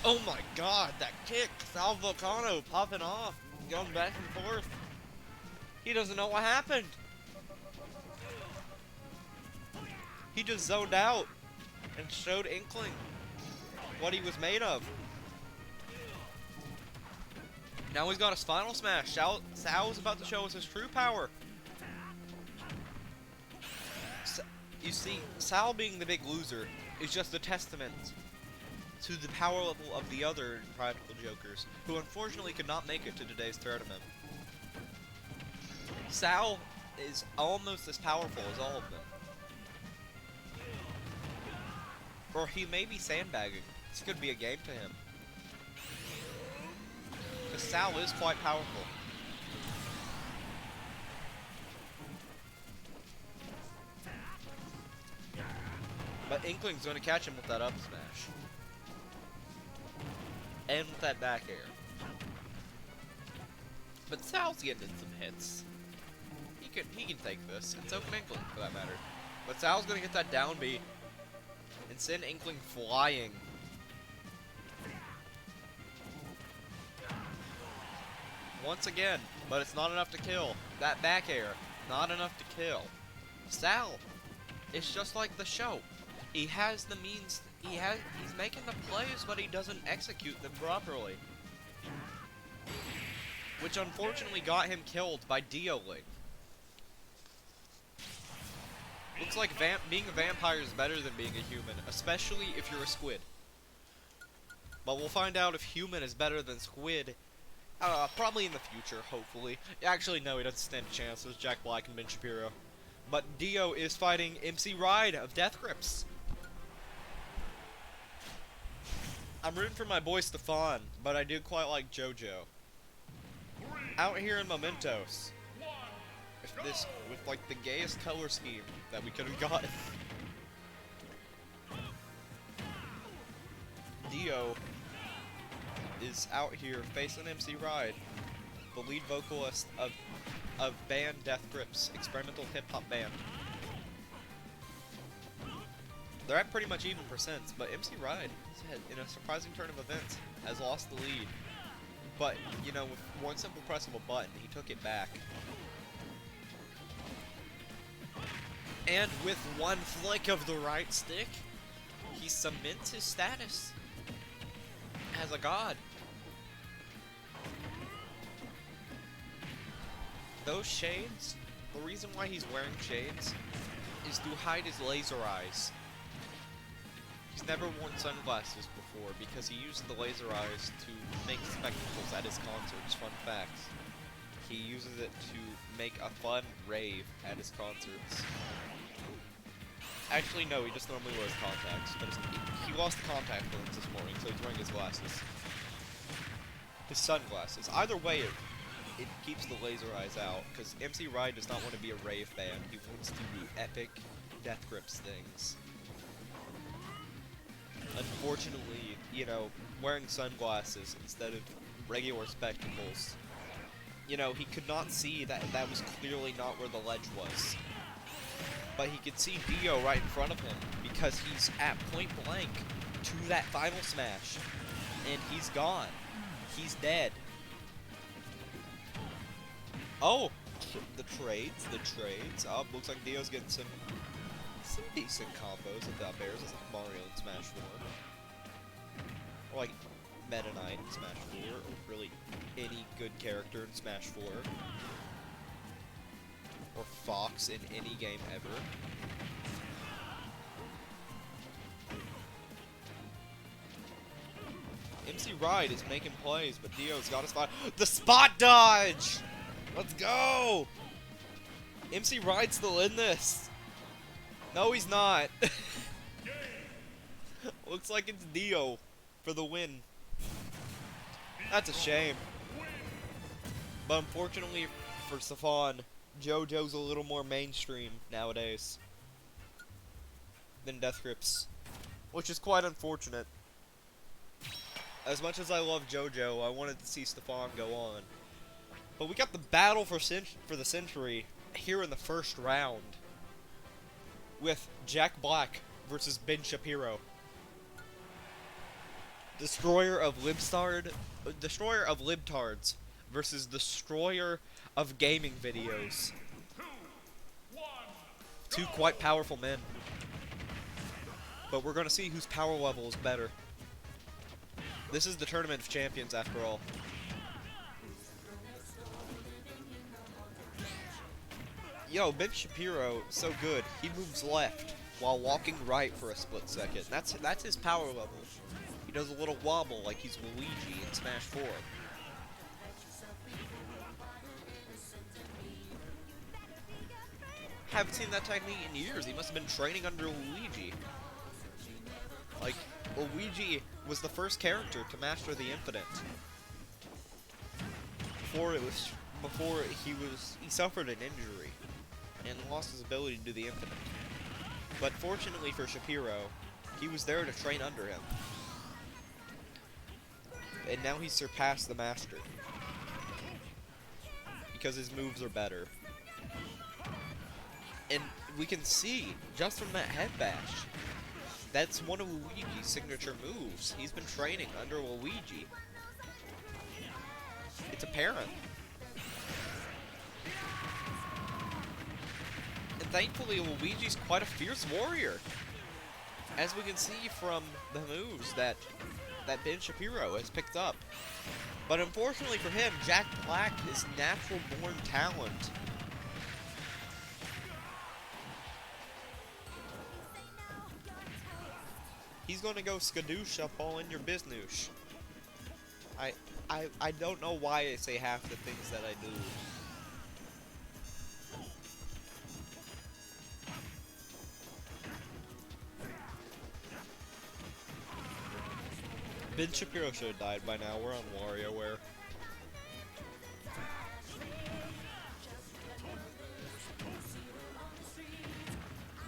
Oh my god, that kick! Sal Volcano popping off, going back and forth. He doesn't know what happened. He just zoned out and showed Inkling what he was made of. Now he's got his final smash. Sal is about to show us his true power. You see, Sal being the big loser is just a testament to the power level of the other Practical Jokers, who unfortunately could not make it to today's tournament. Sal is almost as powerful as all of them. Or he may be sandbagging. This could be a game to him. Because Sal is quite powerful. But Inkling's going to catch him with that up smash. And with that back air. But Sal's getting in some hits. He can take this, and so can Inkling for that matter. But Sal's gonna get that down B and send Inkling flying. Once again, but it's not enough to kill. That back air, not enough to kill. Sal is just like the show. He has the means, he's making the plays, but he doesn't execute them properly. Which unfortunately got him killed by Dio-ling. Looks like being a vampire is better than being a human, especially if you're a squid. But we'll find out if human is better than squid, probably in the future, hopefully. Actually, no, he doesn't stand a chance. There's Jack Black and Ben Shapiro. But Dio is fighting MC Ride of Death Grips. I'm rooting for my boy Stefan, but I do quite like JoJo. Out here in Mementos, with like the gayest color scheme that we could have gotten. Dio is out here facing MC Ride, the lead vocalist of band Death Grips, experimental hip hop band. They're at pretty much even percents, but MC Ride, in a surprising turn of events, has lost the lead. But, you know, with one simple press of a button, he took it back. And with one flick of the right stick, he cements his status as a god. Those shades, the reason why he's wearing shades is to hide his laser eyes. He's never worn sunglasses before because he used the laser eyes to make spectacles at his concerts. Fun fact. He uses it to make a fun rave at his concerts. Actually, no, he just normally wears contacts. But he lost the contact lens this morning, so he's wearing his glasses. His sunglasses. Either way, it keeps the laser eyes out, because MC Ride does not want to be a rave band. He wants to do epic death grips things. Unfortunately, you know, wearing sunglasses instead of regular spectacles, you know, he could not see that that was clearly not where the ledge was. But he could see Dio right in front of him, because he's at point blank to that final smash. And he's gone. He's dead. Oh! The trades. Oh, looks like Dio's getting some decent combos with that Bears. It's like Mario in Smash 4. Or like Meta Knight in Smash 4. Or really any good character in Smash 4. Or Fox in any game ever. MC Ride is making plays, but Dio's got a spot. The spot dodge! Let's go! MC Ride's still in this. No, he's not. Looks like it's Dio for the win. That's a shame. But unfortunately for Stefan, JoJo's a little more mainstream nowadays than Death Grips, which is quite unfortunate. As much as I love JoJo, I wanted to see Stefan go on. But we got the battle for the century here in the first round with Jack Black versus Ben Shapiro. Destroyer of Libtards versus Destroyer of Gaming Videos. Two quite powerful men. But we're gonna see whose power level is better. This is the Tournament of Champions after all. Yo, Ben Shapiro, so good. He moves left while walking right for a split second. That's his power level. He does a little wobble like he's Luigi in Smash 4. Haven't seen that technique in years. He must have been training under Luigi. Like, Luigi was the first character to master the Infinite. Before he suffered an injury and lost his ability to do the Infinite. But fortunately for Shapiro, he was there to train under him. And now he's surpassed the Master. Because his moves are better. And we can see, just from that head bash, that's one of Luigi's signature moves. He's been training under Luigi. It's apparent. And thankfully, Luigi's quite a fierce warrior. As we can see from the moves that Ben Shapiro has picked up. But unfortunately for him, Jack Black is natural-born talent. He's gonna go skadoosh up all in your business. I don't know why I say half the things that I do. Ben Shapiro should have died by now. We're on WarioWare.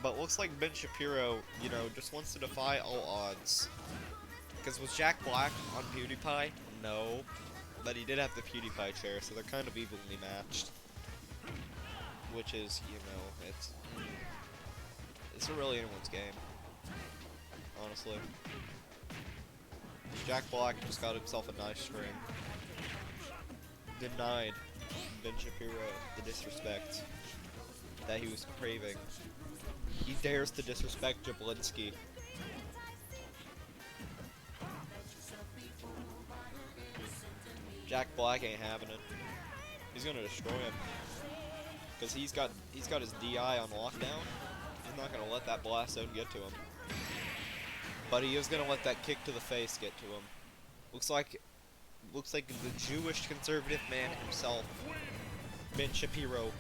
But looks like Ben Shapiro, you know, just wants to defy all odds. Because was Jack Black on PewDiePie? No. But he did have the PewDiePie chair, so they're kind of evenly matched. Which is, you know, it's really anyone's game. honestly. Jack Black just got himself a nice string. Denied Ben Shapiro the disrespect that he was craving. He dares to disrespect Jablinski. Jack Black ain't having it. He's gonna destroy him. Because he's got his DI on lockdown. He's not gonna let that blast zone get to him. But he is gonna let that kick to the face get to him. Looks like the Jewish conservative man himself, Ben Shapiro,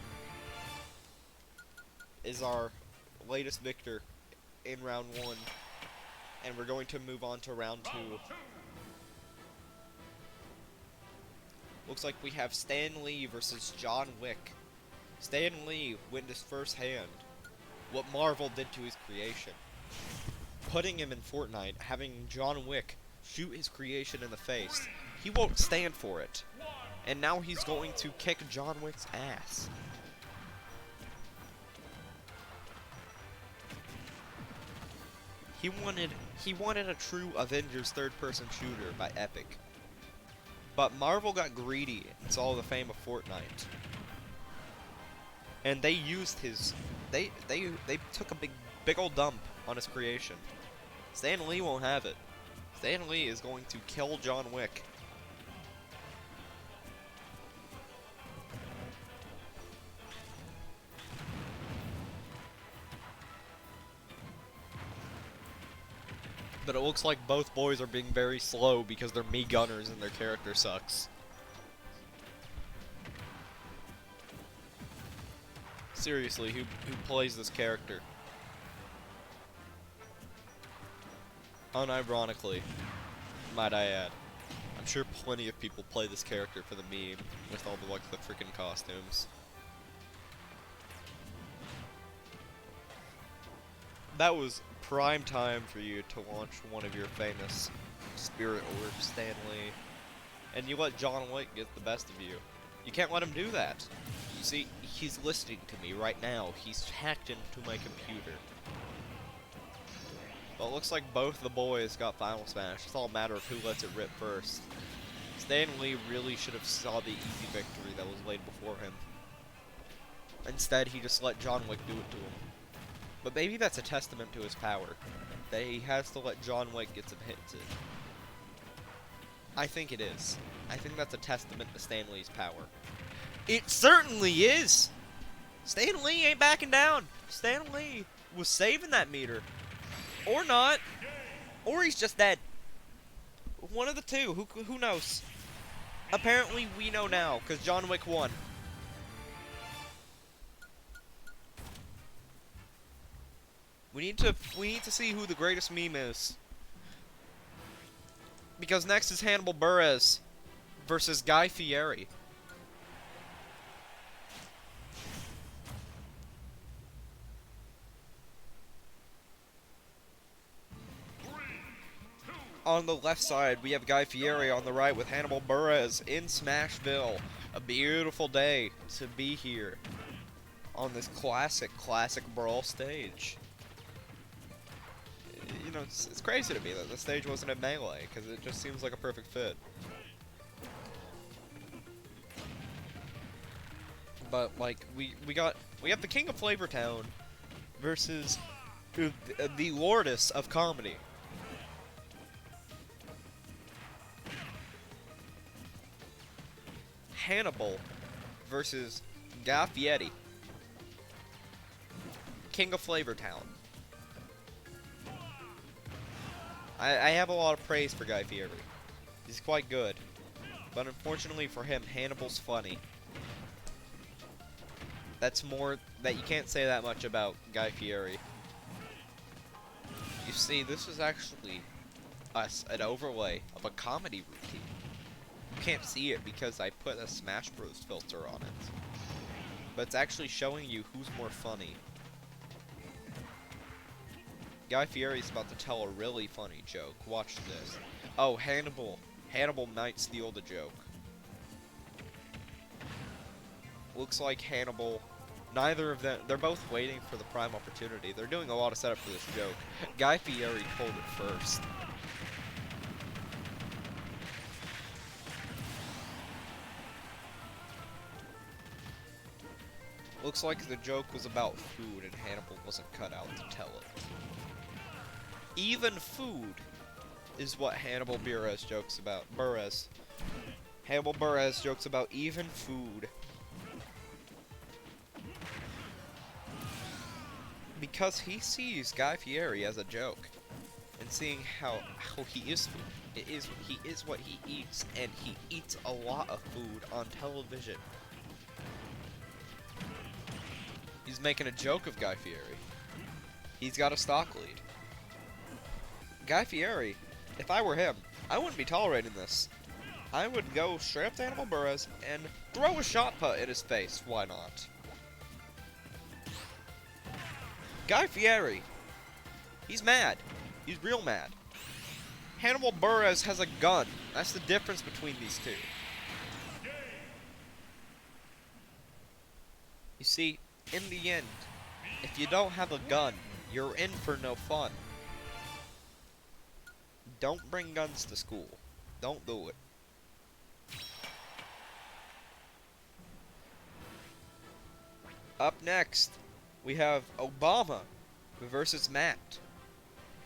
is our latest victor in round 1. And we're going to move on to round 2. Looks like we have Stanley versus John Wick. Stanley witnessed firsthand what Marvel did to his creation. Putting him in Fortnite, having John Wick shoot his creation in the face. He won't stand for it. And now he's going to kick John Wick's ass. He wanted a true Avengers third-person shooter by Epic. But Marvel got greedy and saw the fame of Fortnite. And they used his they took a big old dump on his creation. Stan Lee won't have it. Stan Lee is going to kill John Wick. But it looks like both boys are being very slow because they're me gunners and their character sucks. Seriously, who plays this character? Unironically, might I add. I'm sure plenty of people play this character for the meme with all the the freaking costumes. That was prime time for you to launch one of your famous spirit orbs, Stanley. And you let John Wick get the best of you. You can't let him do that. You see, he's listening to me right now. He's hacked into my computer. Well, it looks like both the boys got Final Smash. It's all a matter of who lets it rip first. Stan Lee really should have saw the easy victory that was laid before him. Instead, he just let John Wick do it to him. But maybe that's a testament to his power. That he has to let John Wick get some hits in. I think it is. I think that's a testament to Stan Lee's power. It certainly is! Stan Lee ain't backing down! Stan Lee was saving that meter. Or not. Or he's just dead. One of the two. Who knows? Apparently we know now, because John Wick won. We need to see who the greatest meme is. Because next is Hannibal Buress versus Guy Fieri. On the left side, we have Guy Fieri. On the right with Hannibal Buress in Smashville. A beautiful day to be here on this classic brawl stage. You know, it's crazy to me that the stage wasn't in Melee, because it just seems like a perfect fit. But like we have the King of Flavortown versus the Lordess of Comedy. Hannibal versus Guy Fieri. King of Flavortown. I have a lot of praise for Guy Fieri. He's quite good. But unfortunately for him, Hannibal's funny. That's more that you can't say that much about Guy Fieri. You see, this is actually an overlay of a comedy routine. You can't see it because I put a Smash Bros filter on it. But it's actually showing you who's more funny. Guy Fieri's about to tell a really funny joke. Watch this. Oh, Hannibal. Hannibal might steal the joke. Looks like Hannibal Neither of them, they're both waiting for the prime opportunity. They're doing a lot of setup for this joke. Guy Fieri pulled it first. Looks like the joke was about food and Hannibal wasn't cut out to tell it. Even food is what Hannibal Buress jokes about. Hannibal Buress jokes about even food. Because he sees Guy Fieri as a joke. And seeing how he is food. He is what he eats, and he eats a lot of food on television. He's making a joke of Guy Fieri. He's got a stock lead. Guy Fieri, if I were him, I wouldn't be tolerating this. I would go straight up to Hannibal Buress and throw a shot put in his face. Why not? Guy Fieri, he's mad. He's real mad. Hannibal Buress has a gun. That's the difference between these two. You see, in the end, if you don't have a gun, you're in for no fun. Don't bring guns to school. Don't do it. Up next, we have Obama versus Matt.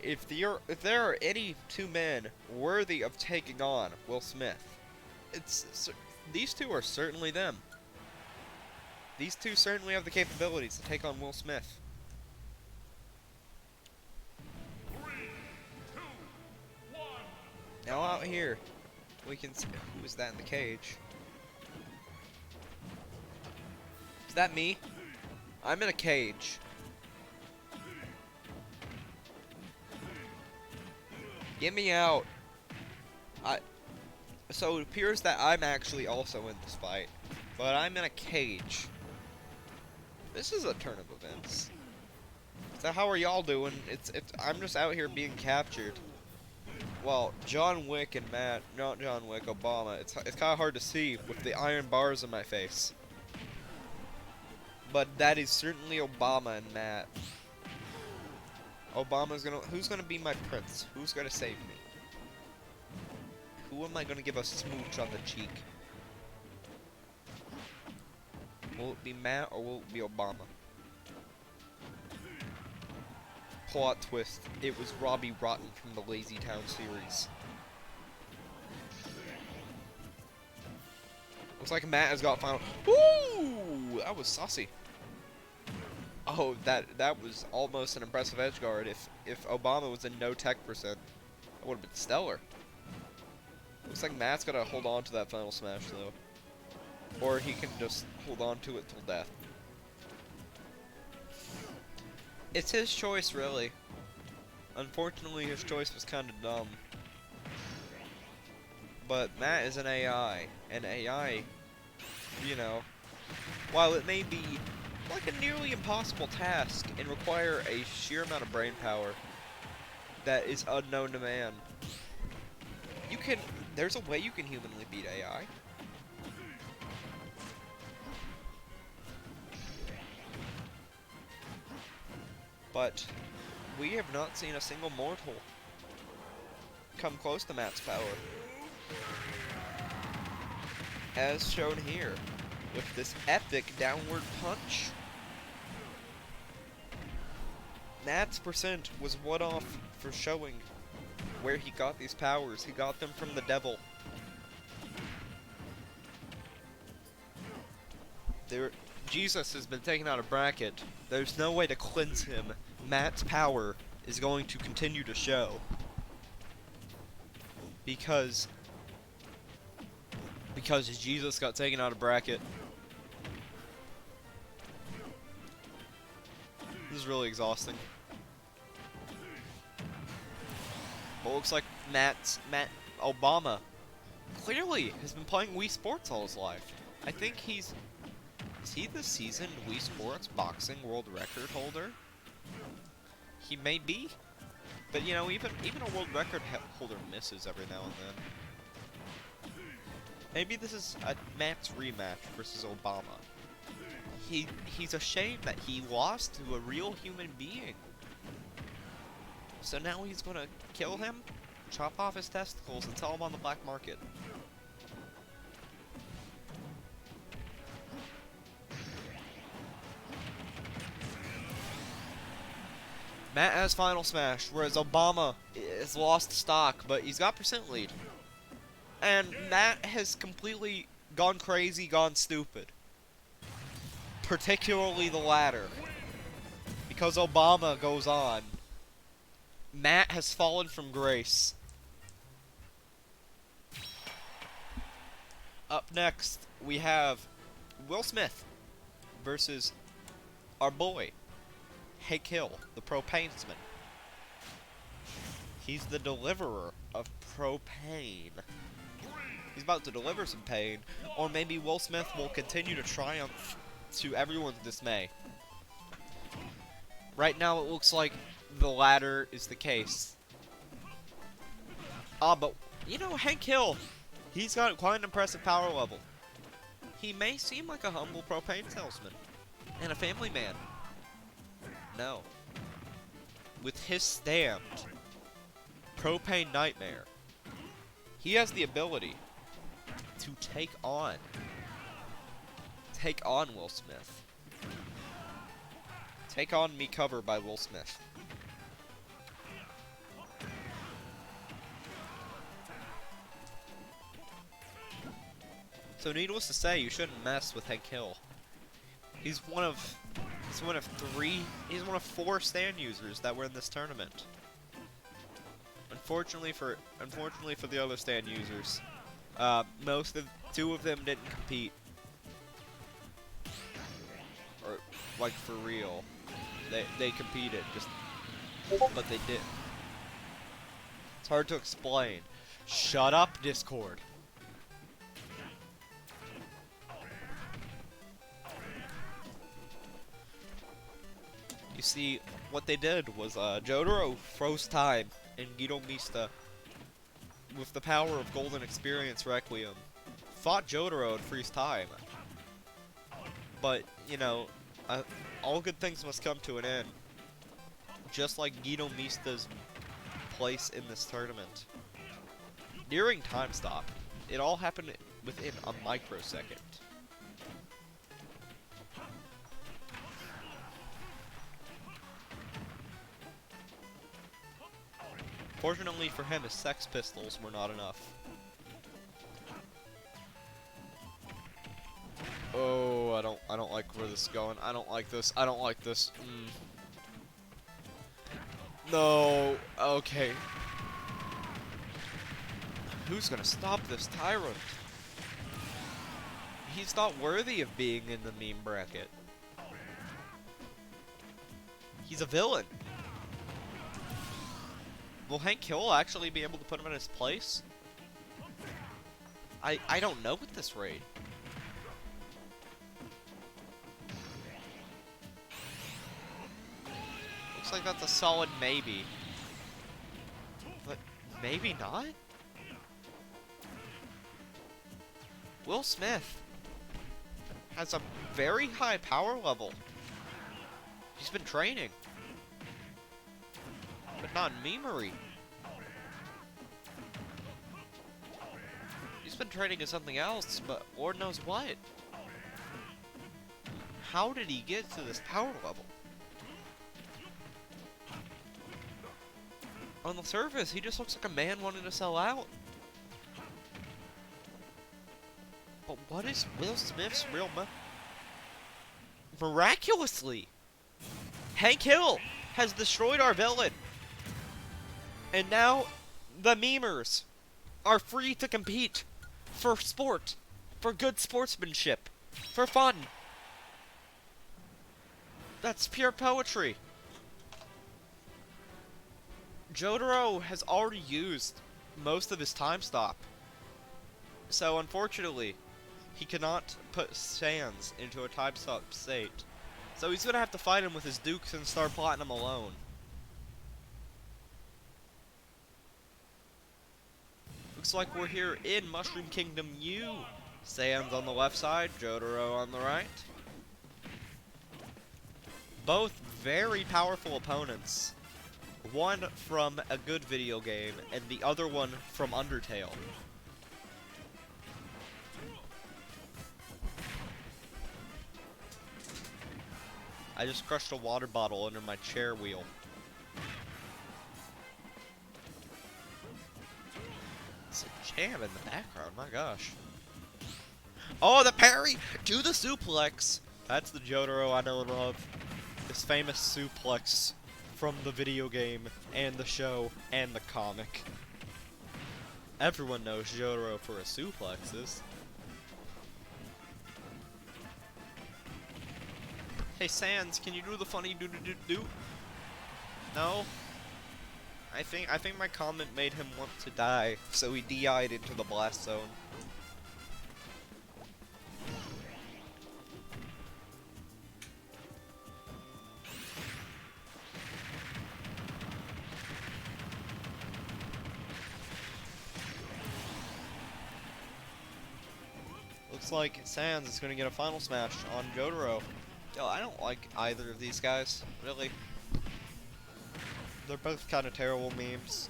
If there are any two men worthy of taking on Will Smith, these two are certainly them. These two certainly have the capabilities to take on Will Smith. 3, 2, 1. Now out here, we can see who is that in the cage. Is that me? I'm in a cage. Get me out. So it appears that I'm actually also in this fight, but I'm in a cage. This is a turn of events. So how are y'all doing? I'm just out here being captured. Well, John Wick and Matt, not John Wick, Obama. It's kind of hard to see with the iron bars in my face. But that is certainly Obama and Matt. Who's gonna be my prince? Who's gonna save me? Who am I gonna give a smooch on the cheek? Will it be Matt or will it be Obama? Plot twist. It was Robbie Rotten from the Lazy Town series. Looks like Matt has got final. Woo! That was saucy. Oh, that was almost an impressive edge guard. If Obama was in no tech percent, that would have been stellar. Looks like Matt's gotta hold on to that final smash though. Or he can just hold on to it till death. It's his choice, really. Unfortunately, his choice was kind of dumb. But Matt is an AI, and AI, you know, while it may be like a nearly impossible task and require a sheer amount of brain power that is unknown to man, there's a way you can humanly beat AI. But we have not seen a single mortal come close to Matt's power. As shown here, with this epic downward punch. Matt's percent was one off for showing where he got these powers. He got them from the devil. Jesus has been taken out of bracket. There's no way to cleanse him. Matt's power is going to continue to show. Because Jesus got taken out of bracket. This is really exhausting. But it looks like Matt Obama clearly has been playing Wii Sports all his life. I think is he the seasoned Wii Sports boxing world record holder? He may be. But you know, even a world record holder misses every now and then. Maybe this is a Matt's rematch versus Obama. he's ashamed that he lost to a real human being. So now he's gonna kill him, chop off his testicles, and sell them on the black market. Matt has final smash, whereas Obama has lost stock, but he's got percent lead. And Matt has completely gone crazy, gone stupid. Particularly the latter. Because Obama goes on. Matt has fallen from grace. Up next, we have Will Smith versus our boy, Hank Hill, the propanesman. He's the deliverer of propane. He's about to deliver some pain, or maybe Will Smith will continue to triumph to everyone's dismay. Right now, it looks like the latter is the case. But, you know, Hank Hill, he's got quite an impressive power level. He may seem like a humble propane salesman and a family man. No. With his stamped propane nightmare, he has the ability to take on Will Smith. Take on Me cover by Will Smith. So needless to say, you shouldn't mess with Hank Hill. He's one of four stand users that were in this tournament. Unfortunately for the other stand users, two of them didn't compete. Or like for real. They competed, but they didn't. It's hard to explain. Shut up, Discord. You see, what they did was Jotaro froze time, and Guido Mista, with the power of Golden Experience Requiem, fought Jotaro and freeze time. But, you know, all good things must come to an end. Just like Guido Mista's place in this tournament. During time stop, it all happened within a microsecond. Fortunately for him, his Sex Pistols were not enough. Oh, I don't like where this is going. I don't like this. I don't like this. No. Okay. Who's gonna stop this tyrant? He's not worthy of being in the meme bracket. He's a villain. Will Hank Hill actually be able to put him in his place? I don't know with this raid. Looks like that's a solid maybe. But maybe not? Will Smith has a very high power level. He's been training. But not memery. He's been training in something else, but Lord knows what. How did he get to this power level? On the surface, he just looks like a man wanting to sell out. But what is Will Smith's real Miraculously, Hank Hill has destroyed our villain. And now, the memers are free to compete for sport, for good sportsmanship, for fun. That's pure poetry. Jotaro has already used most of his time stop. So, unfortunately, he cannot put Sanz into a time stop state. So he's gonna have to fight him with his dukes and Star Platinum alone. Looks like we're here in Mushroom Kingdom U. Sanz on the left side, Jotaro on the right. Both very powerful opponents. One from a good video game, and the other one from Undertale. I just crushed a water bottle under my chair wheel. It's a jam in the background, my gosh. Oh, the parry! Do the suplex! That's the Jotaro I know and love. This famous suplex from the video game, and the show, and the comic. Everyone knows Jotaro for his suplexes. Hey Sanz, can you do the funny do-do-do-do? No? I think my comment made him want to die, so he DI'd into the blast zone. Looks like Sanz is gonna get a final smash on Jotaro. Yo, I don't like either of these guys, really. They're both kind of terrible memes.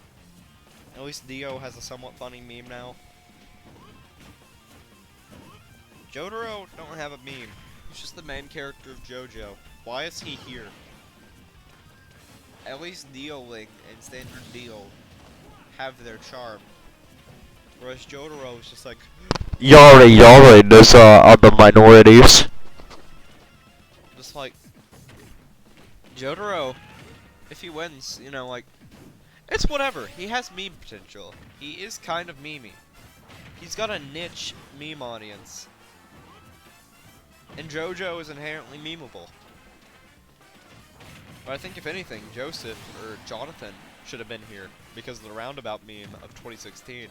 At least Dio has a somewhat funny meme now. Jotaro don't have a meme. He's just the main character of JoJo. Why is he here? At least Dio Link and Standard Dio have their charm. Whereas Jotaro is just like, Yari, those are other minorities. just like, Jotaro, if he wins, you know, like, it's whatever. He has meme potential. He is kind of memey. He's got a niche meme audience. And JoJo is inherently memeable. But I think if anything, Joseph, or Jonathan, should have been here because of the roundabout meme of 2016.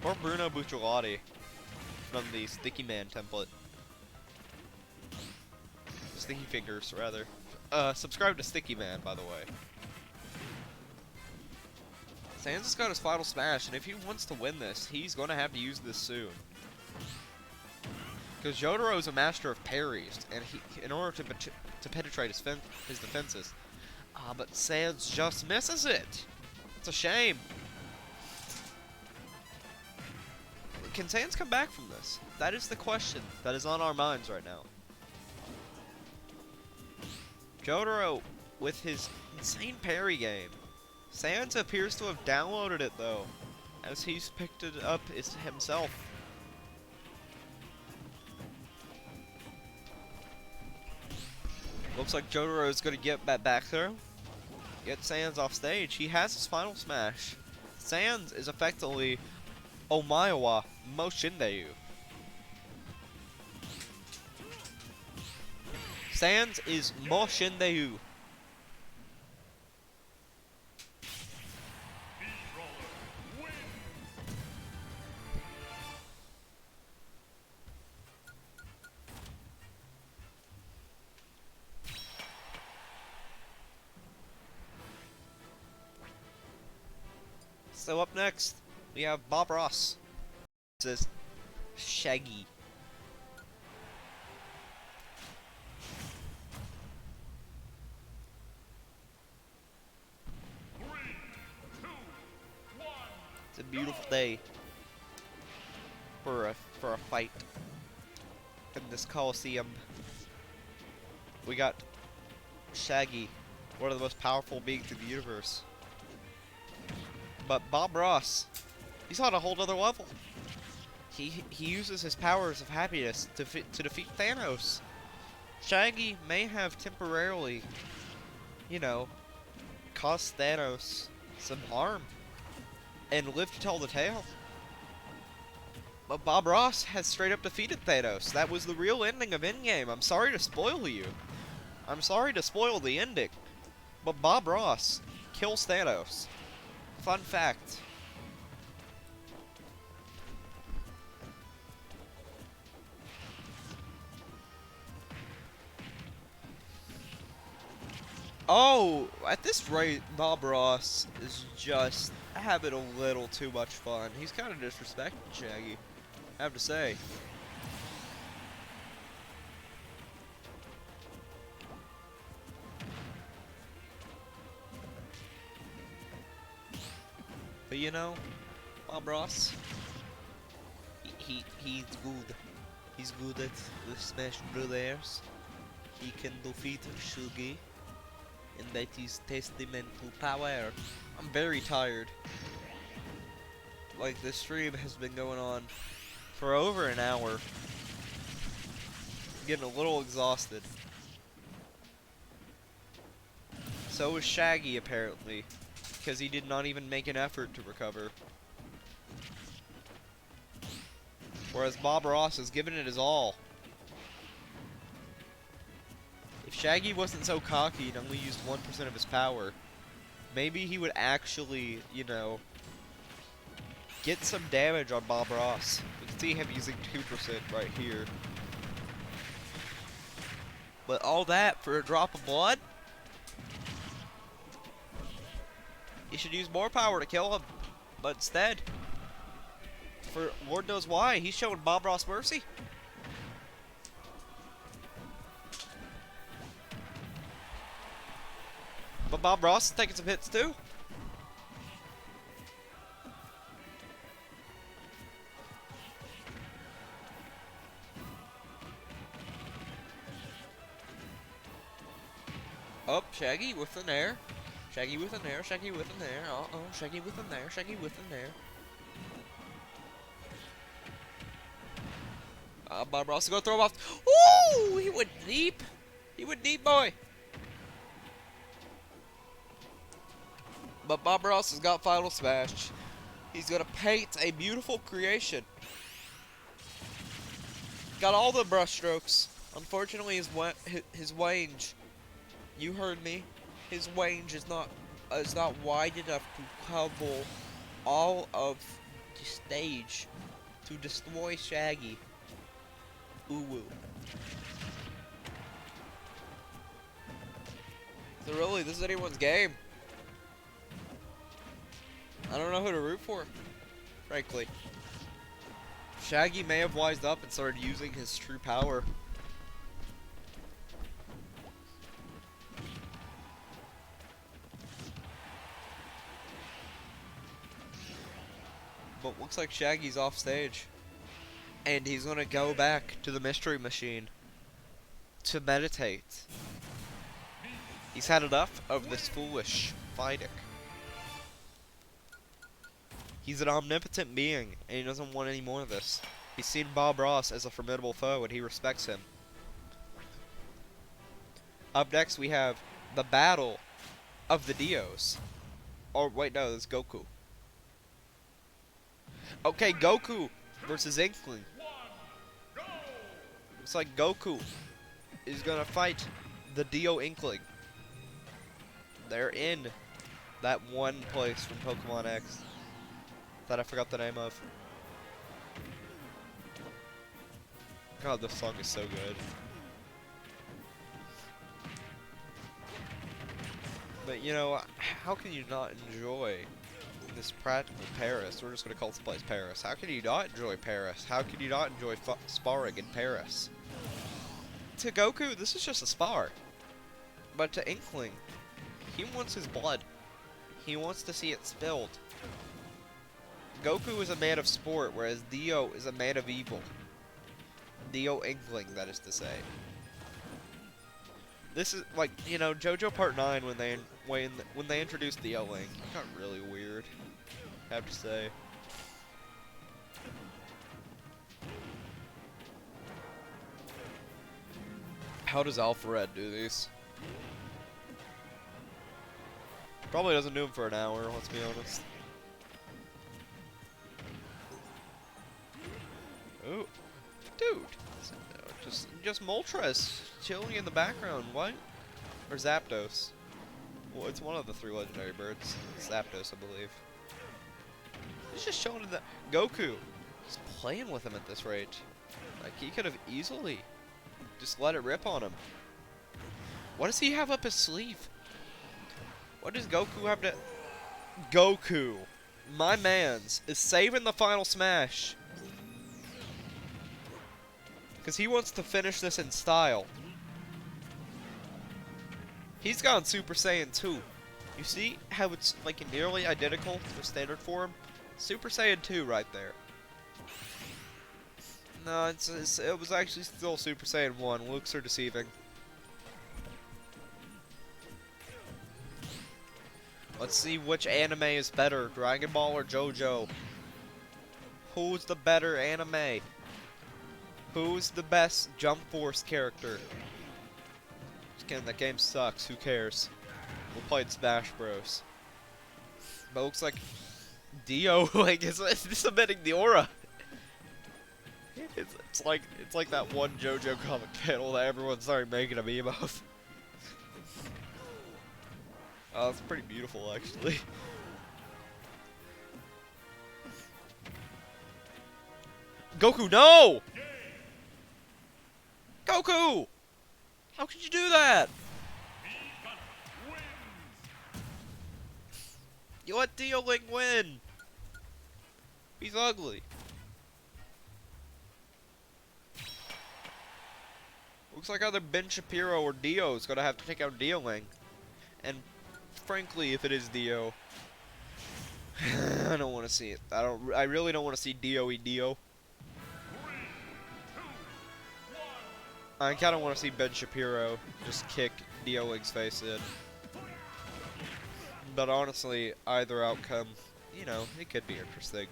Or Bruno Bucciolati from the Sticky Man template. Sticky Fingers, rather. Subscribe to Sticky Man, by the way. Sanz has got his final smash, and if he wants to win this, he's going to have to use this soon. Because Jotaro is a master of parries, and he, in order to penetrate his defenses. But Sanz just misses it. It's a shame. Can Sanz come back from this? That is the question that is on our minds right now. Jotaro, with his insane parry game. Sanz appears to have downloaded it though, as he's picked it up himself. Looks like Jotaro is going to get that back throw. Get Sanz off stage. He has his final smash. Sanz is effectively Omaewa Moshindeyu. Sanz is Moshindeyu. So up next, we have Bob Ross. This is Shaggy. It's a beautiful day for a fight in this Coliseum. We got Shaggy, one of the most powerful beings in the universe. But Bob Ross, he's on a whole other level. He uses his powers of happiness to defeat Thanos. Shaggy may have temporarily, you know, caused Thanos some harm and lived to tell the tale. But Bob Ross has straight up defeated Thanos. That was the real ending of Endgame. I'm sorry to spoil you. I'm sorry to spoil the ending. But Bob Ross kills Thanos. Fun fact. Oh, at this rate, Bob Ross is just having a little too much fun. He's kind of disrespecting Shaggy, I have to say. But you know, Bob Ross, he's good. He's good at the Smash Brothers. He can defeat Shaggy, and that is testament to power. I'm very tired. Like, this stream has been going on for over an hour. I'm getting a little exhausted. So is Shaggy, apparently, because he did not even make an effort to recover. Whereas Bob Ross is giving it his all. If Shaggy wasn't so cocky and only used 1% of his power, maybe he would actually, you know, get some damage on Bob Ross. You can see him using 2% right here. But all that for a drop of blood? He should use more power to kill him. But instead, for Lord knows why, he's showing Bob Ross mercy. But Bob Ross is taking some hits too. Up, Shaggy with an air. Shaggy with an air, Shaggy with an air. Uh-oh, Shaggy with an air, Shaggy with an air. Bob Ross is gonna throw him off. Ooh, he went deep. He went deep, boy. But Bob Ross has got Final Smash. He's gonna paint a beautiful creation. Got all the brush strokes. Unfortunately, his range. You heard me. His range is not wide enough to cover all of the stage to destroy Shaggy. Ooh woo. So really, this is anyone's game. I don't know who to root for, frankly. Shaggy may have wised up and started using his true power. But looks like Shaggy's off stage. And he's gonna go back to the Mystery Machine to meditate. He's had enough of this foolish fighting. He's an omnipotent being, and he doesn't want any more of this. He's seen Bob Ross as a formidable foe, and he respects him. Up next, we have the Battle of the Dios. Oh, wait, no, that's Goku. Okay, Goku versus Inkling. Looks like Goku is gonna fight the Dio Inkling. They're in that one place from Pokemon X that I forgot the name of. God, this song is so good. But you know, how can you not enjoy this practical Paris? We're just gonna call this place Paris. How can you not enjoy Paris? How can you not enjoy sparring in Paris? To Goku, this is just a spar. But to Inkling, he wants his blood. He wants to see it spilled. Goku is a man of sport, whereas Dio is a man of evil. Dio Inkling, that is to say. This is like, you know, JoJo Part 9 when they introduced Dio Link. It got really weird, I have to say. How does Alphared do these? Probably doesn't do them for an hour, let's be honest. Ooh, dude, just Moltres chilling in the background. What? Or Zapdos? Well, it's one of the 3 legendary birds. Zapdos, I believe. He's just showing that Goku. He's playing with him at this rate. Like, he could have easily just let it rip on him. What does he have up his sleeve? What does Goku have to... Goku, my mans, is saving the final smash. Because he wants to finish this in style. He's gone Super Saiyan 2. You see how it's like nearly identical to the standard form? Super Saiyan 2 right there. No, it was actually still Super Saiyan 1. Looks are deceiving. Let's see which anime is better, Dragon Ball or JoJo. Who's the better anime? Who's the best Jump Force character? Just kidding, that game sucks. Who cares? We'll play it Smash Bros. But it looks like Dio like is submitting the aura. It's like that one JoJo comic panel that everyone started making a meme of. Oh, it's pretty beautiful actually. Goku, no! Goku! How could you do that? You let Dio Ling win! He's ugly. Looks like either Ben Shapiro or Dio is gonna have to take out Dio Ling. And frankly, if it is Dio, I don't want to see it. I really don't want to see Dio eat Dio. I kind of want to see Ben Shapiro just kick Dio Ling's face in. But honestly, either outcome, you know, it could be interesting.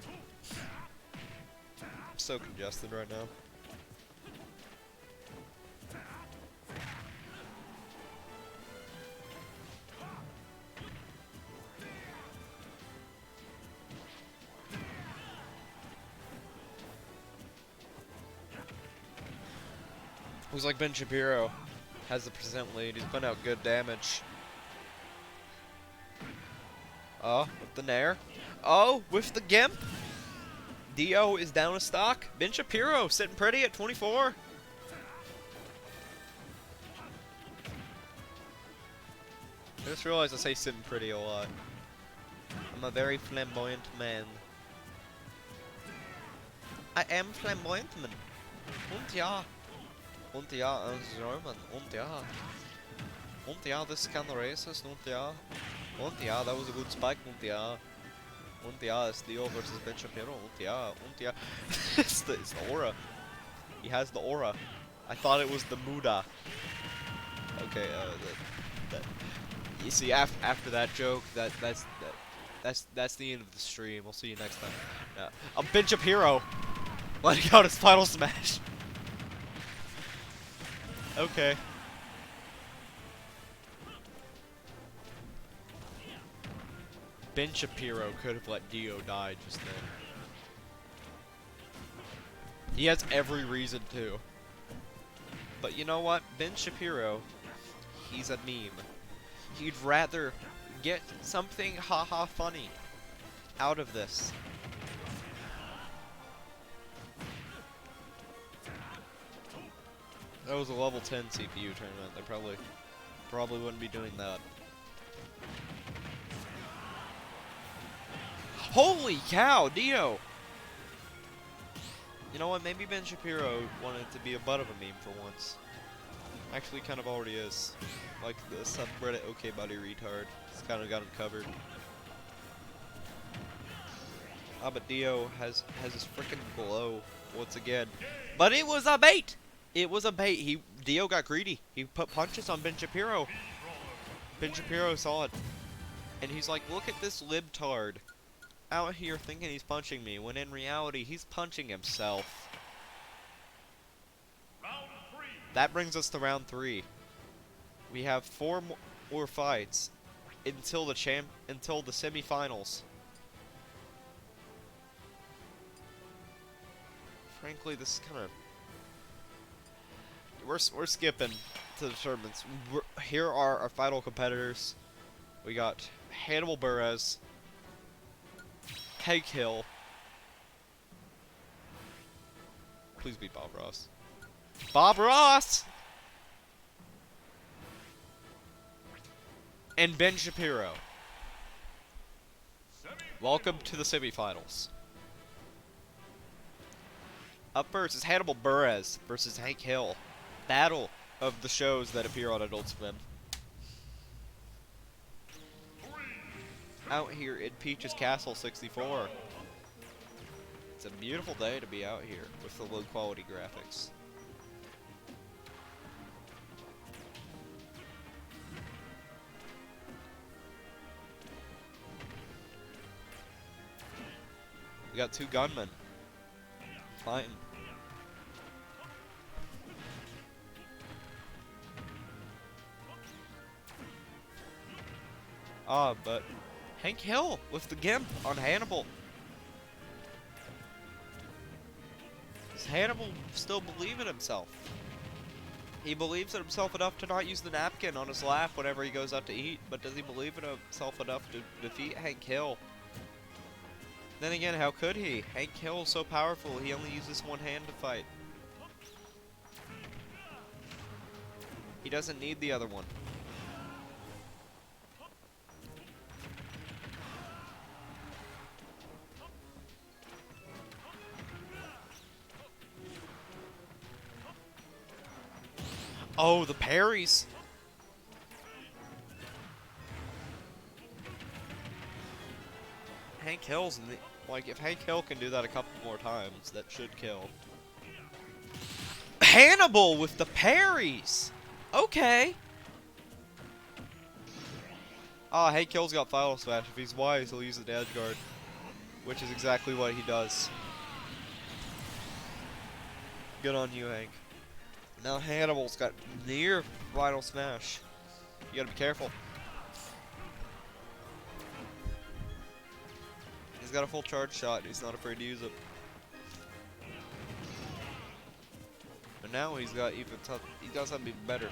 I'm so congested right now. Looks like Ben Shapiro has the percent lead. He's putting out good damage. Oh, with the Nair. Oh, with the Gimp. Dio is down a stock. Ben Shapiro sitting pretty at 24. I just realized I say sitting pretty a lot. I'm a very flamboyant man. I am flamboyant man. Und ja. Und ja, German. Und ja. Und ja, this is kind of racist. Und ja. Und ja, that was a good spike. Und ja. Und ja, it's Dio versus Ben Shapiro. Und ja. Und ja. it's the aura. He has the aura. I thought it was the Muda. Okay, you see, after that joke, that's the end of the stream. We'll see you next time. Ben Shapiro letting out his final smash. Okay. Ben Shapiro could have let Dio die just then. He has every reason to. But you know what? Ben Shapiro, he's a meme. He'd rather get something haha funny out of this. That was a level 10 CPU tournament. They probably wouldn't be doing that. Holy cow, Dio! You know what? Maybe Ben Shapiro wanted to be a butt of a meme for once. Actually, kind of already is. Like the subreddit OK Buddy retard. It's kind of got him covered. Ah, but Dio has his freaking glow once again. But it was a bait! It was a bait. Dio got greedy. He put punches on Ben Shapiro. Ben Shapiro saw it. And he's like, look at this libtard out here thinking he's punching me, when in reality, he's punching himself. That brings us to round 3. We have 4 more fights until the semifinals. Frankly, this is kind of... We're skipping to the tournaments. Here are our final competitors. We got Hannibal Buress, Hank Hill. Please be Bob Ross. Bob Ross! And Ben Shapiro. Welcome to the semifinals. Up first is Hannibal Buress versus Hank Hill. Battle of the shows that appear on Adult Swim. 3, out here in Peach's Castle 64. It's a beautiful day to be out here with the low quality graphics. We got two gunmen fighting. But Hank Hill with the gimp on Hannibal. Does Hannibal still believe in himself? He believes in himself enough to not use the napkin on his lap whenever he goes out to eat, but does he believe in himself enough to defeat Hank Hill? Then again, how could he? Hank Hill is so powerful, he only uses one hand to fight. He doesn't need the other one. Oh, the parries! Hank Hill's in the, like, if Hank Hill can do that a couple more times, that should kill. Hannibal with the parries! Okay! Ah, Hank Hill's got Final Smash. If he's wise, he'll use the edge guard, which is exactly what he does. Good on you, Hank. Now Hannibal's got near Final Smash. You gotta be careful. He's got a full charge shot and he's not afraid to use it. But now he's got even tough. He got something even better.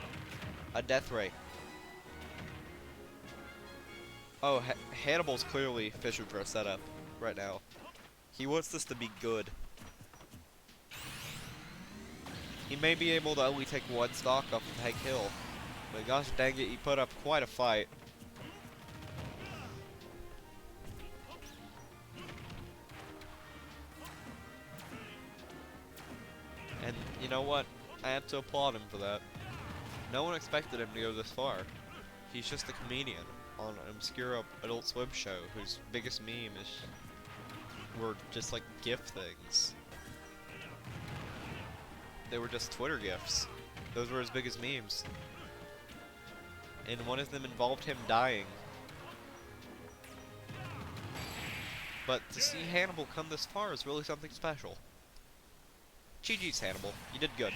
A death ray. Oh, Hannibal's clearly fishing for a setup right now. He wants this to be good. He may be able to only take one stock off of Hank Hill, but gosh dang it, he put up quite a fight. And you know what? I have to applaud him for that. No one expected him to go this far. He's just a comedian on an obscure Adult Swim show whose biggest meme were just like GIF things. They were just Twitter GIFs. Those were his biggest memes. And one of them involved him dying. But to see Hannibal come this far is really something special. GG's Hannibal, you did good.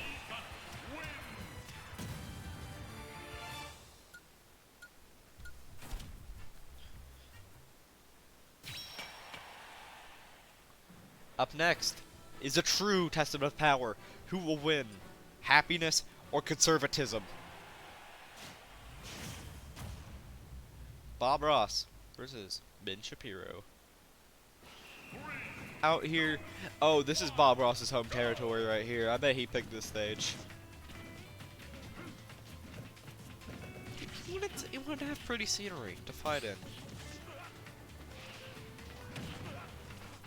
Up next is a true testament of power. Who will win? Happiness or conservatism? Bob Ross versus Ben Shapiro. Out here. Oh, this is Bob Ross's home territory right here. I bet he picked this stage. He wanted to have pretty scenery to fight in.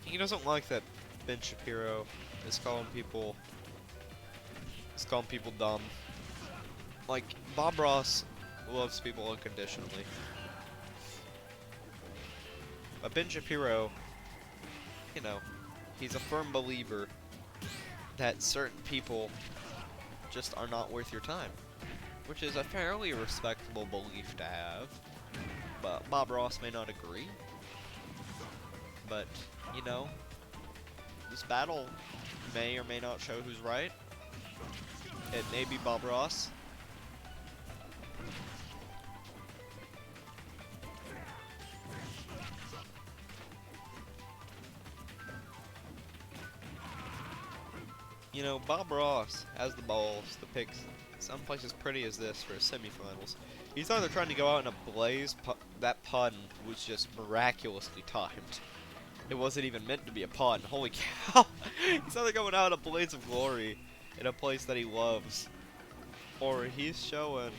He doesn't like that Ben Shapiro is calling people dumb. Like, Bob Ross loves people unconditionally. But Ben Shapiro, you know, he's a firm believer that certain people just are not worth your time. Which is a fairly respectable belief to have. But Bob Ross may not agree. But, you know, this battle may or may not show who's right. It may be Bob Ross. You know, Bob Ross has the balls to pick someplace as pretty as this for his semifinals. He's either trying to go out in a blaze, that pun was just miraculously timed. It wasn't even meant to be a pun. Holy cow! He's either going out in a blaze of glory in a place that he loves, or he's showing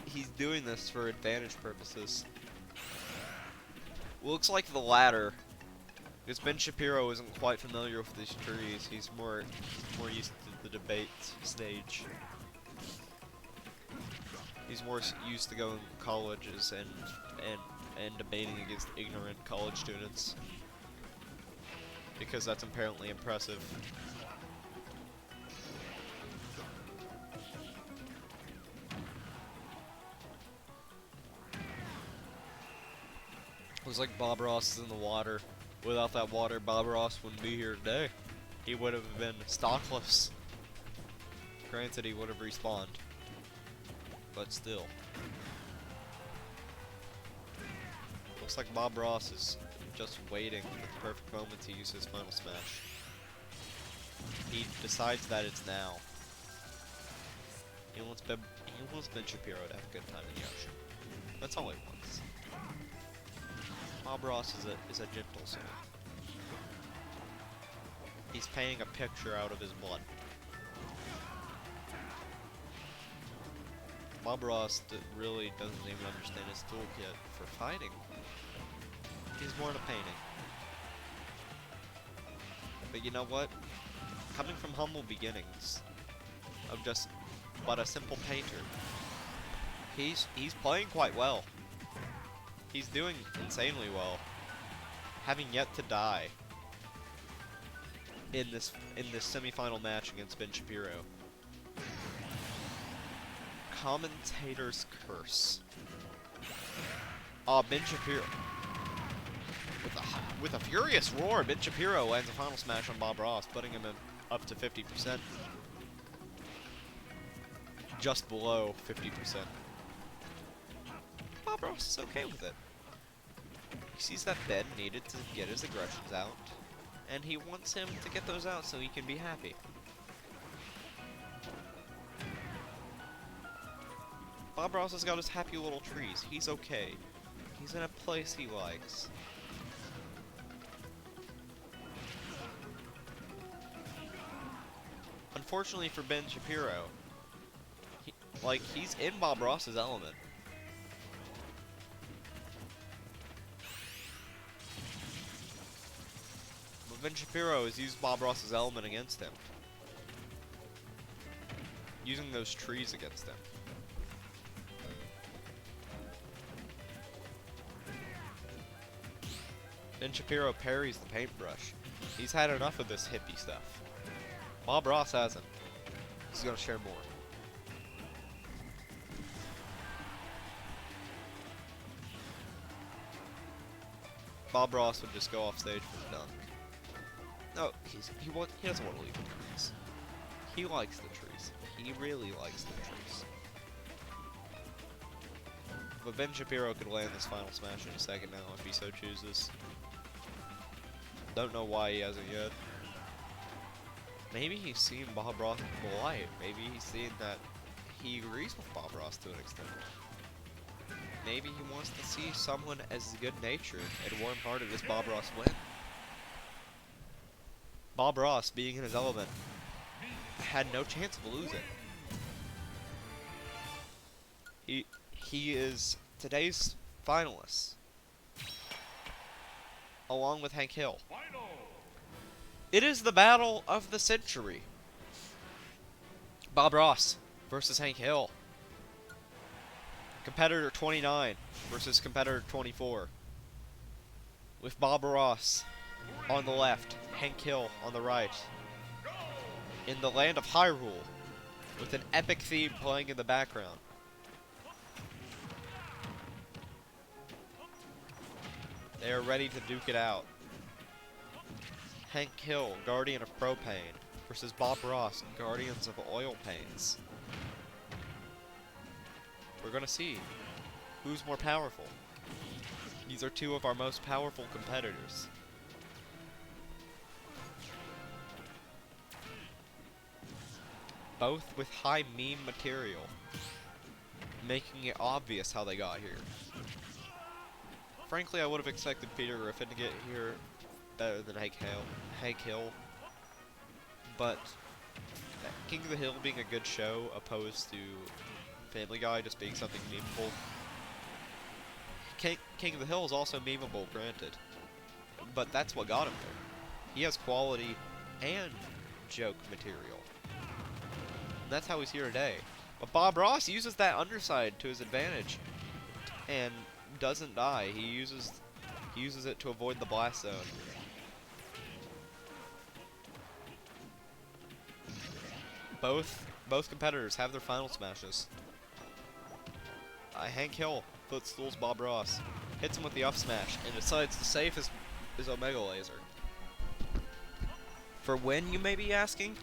he's doing this for advantage purposes. Looks like the latter. Because Ben Shapiro isn't quite familiar with these trees. He's more used to the debate stage. He's more used to going to colleges and and debating against ignorant college students. Because that's apparently impressive. Looks like Bob Ross is in the water. Without that water, Bob Ross wouldn't be here today. He would have been stockless. Granted, he would have respawned. But still. Looks like Bob Ross is just waiting for the perfect moment to use his final smash. He decides that it's now. He wants Ben Shapiro to have a good time in the ocean. That's all he wants. Bob Ross is a gentle soul. He's painting a picture out of his blood. Bob Ross really doesn't even understand his toolkit for fighting. He's more into painting. But you know what? Coming from humble beginnings, of just but a simple painter, he's playing quite well. He's doing insanely well, having yet to die in this semifinal match against Ben Shapiro. Commentator's curse. Ben Shapiro. With a furious roar, Ben Shapiro lands a final smash on Bob Ross, putting him in up to 50%. Just below 50%. Bob Ross is okay with it. He sees that Ben needed to get his aggressions out, and he wants him to get those out so he can be happy. Bob Ross has got his happy little trees. He's okay. He's in a place he likes. Unfortunately for Ben Shapiro, he's in Bob Ross's element. But Ben Shapiro has used Bob Ross's element against him. Using those trees against him. Ben Shapiro parries the paintbrush. He's had enough of this hippie stuff. Bob Ross hasn't. He's gonna share more. Bob Ross would just go off stage for the dunk. No, he doesn't want to leave the trees. He likes the trees. He really likes the trees. But Ben Shapiro could land this final smash in a second now if he so chooses. Don't know why he hasn't yet. Maybe he's seen Bob Ross in the light. Maybe he's seen that he agrees with Bob Ross to an extent. Maybe he wants to see someone as good-natured and warm-hearted as Bob Ross win. Bob Ross, being in his element, had no chance of losing. He is today's finalist, along with Hank Hill. It is the battle of the century. Bob Ross versus Hank Hill. Competitor 29 versus competitor 24. With Bob Ross on the left, Hank Hill on the right. In the land of Hyrule, with an epic theme playing in the background. They are ready to duke it out. Hank Hill, Guardian of Propane, versus Bob Ross, Guardians of Oil Paints. We're gonna see who's more powerful. These are two of our most powerful competitors. Both with high meme material, making it obvious how they got here. Frankly, I would have expected Peter Griffin to get here better than Hank Hill. But King of the Hill being a good show opposed to Family Guy just being something memeable. King of the Hill is also memeable, granted. But that's what got him there. He has quality and joke material. And that's how he's here today. But Bob Ross uses that underside to his advantage and doesn't die. He uses it to avoid the blast zone. Both competitors have their final smashes. Hank Hill footstools Bob Ross, hits him with the up smash, and decides to save his Omega Laser. For when, you may be asking?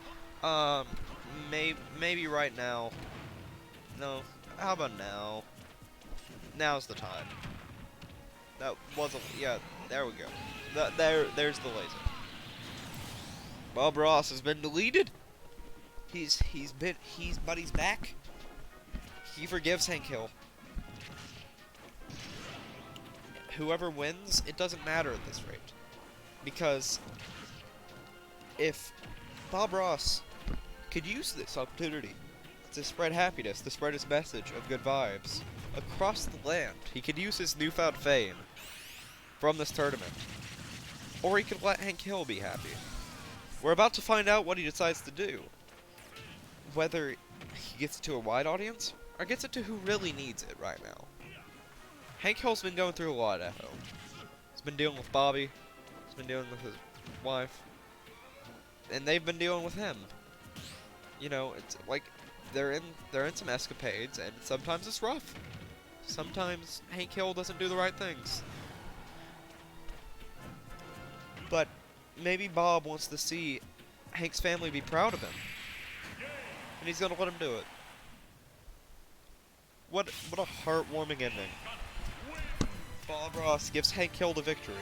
Maybe right now. No, how about now? Now's the time. That wasn't, yeah, there we go. There's the laser. Bob Ross has been deleted. He's back. He forgives Hank Hill. Whoever wins, it doesn't matter at this rate. Because if Bob Ross could use this opportunity to spread happiness, to spread his message of good vibes across the land, he could use his newfound fame from this tournament. Or he could let Hank Hill be happy. We're about to find out what he decides to do. Whether he gets it to a wide audience, or gets it to who really needs it right now. Hank Hill's been going through a lot at home. He's been dealing with Bobby. He's been dealing with his wife. And they've been dealing with him. You know, it's like they're in some escapades, and sometimes it's rough. Sometimes Hank Hill doesn't do the right things. But maybe Bob wants to see Hank's family be proud of him. And he's gonna let him do it. What a heartwarming ending. Bob Ross gives Hank Hill the victory.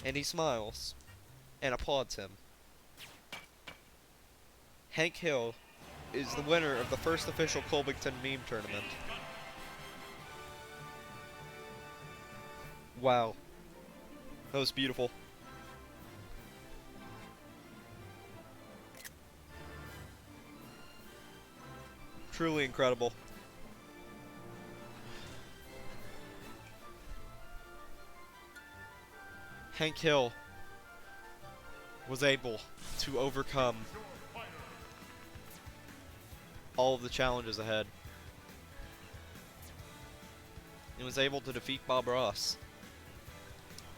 And he smiles and applauds him. Hank Hill is the winner of the first official Colbington meme tournament. Wow. That was beautiful. Truly incredible. Hank Hill was able to overcome all of the challenges ahead. He was able to defeat Bob Ross.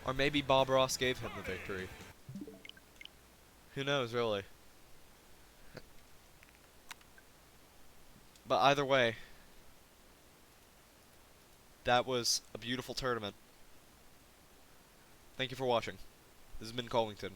Or maybe Bob Ross gave him the victory. Who knows, really? But either way, that was a beautiful tournament. Thank you for watching. This has been Colbington.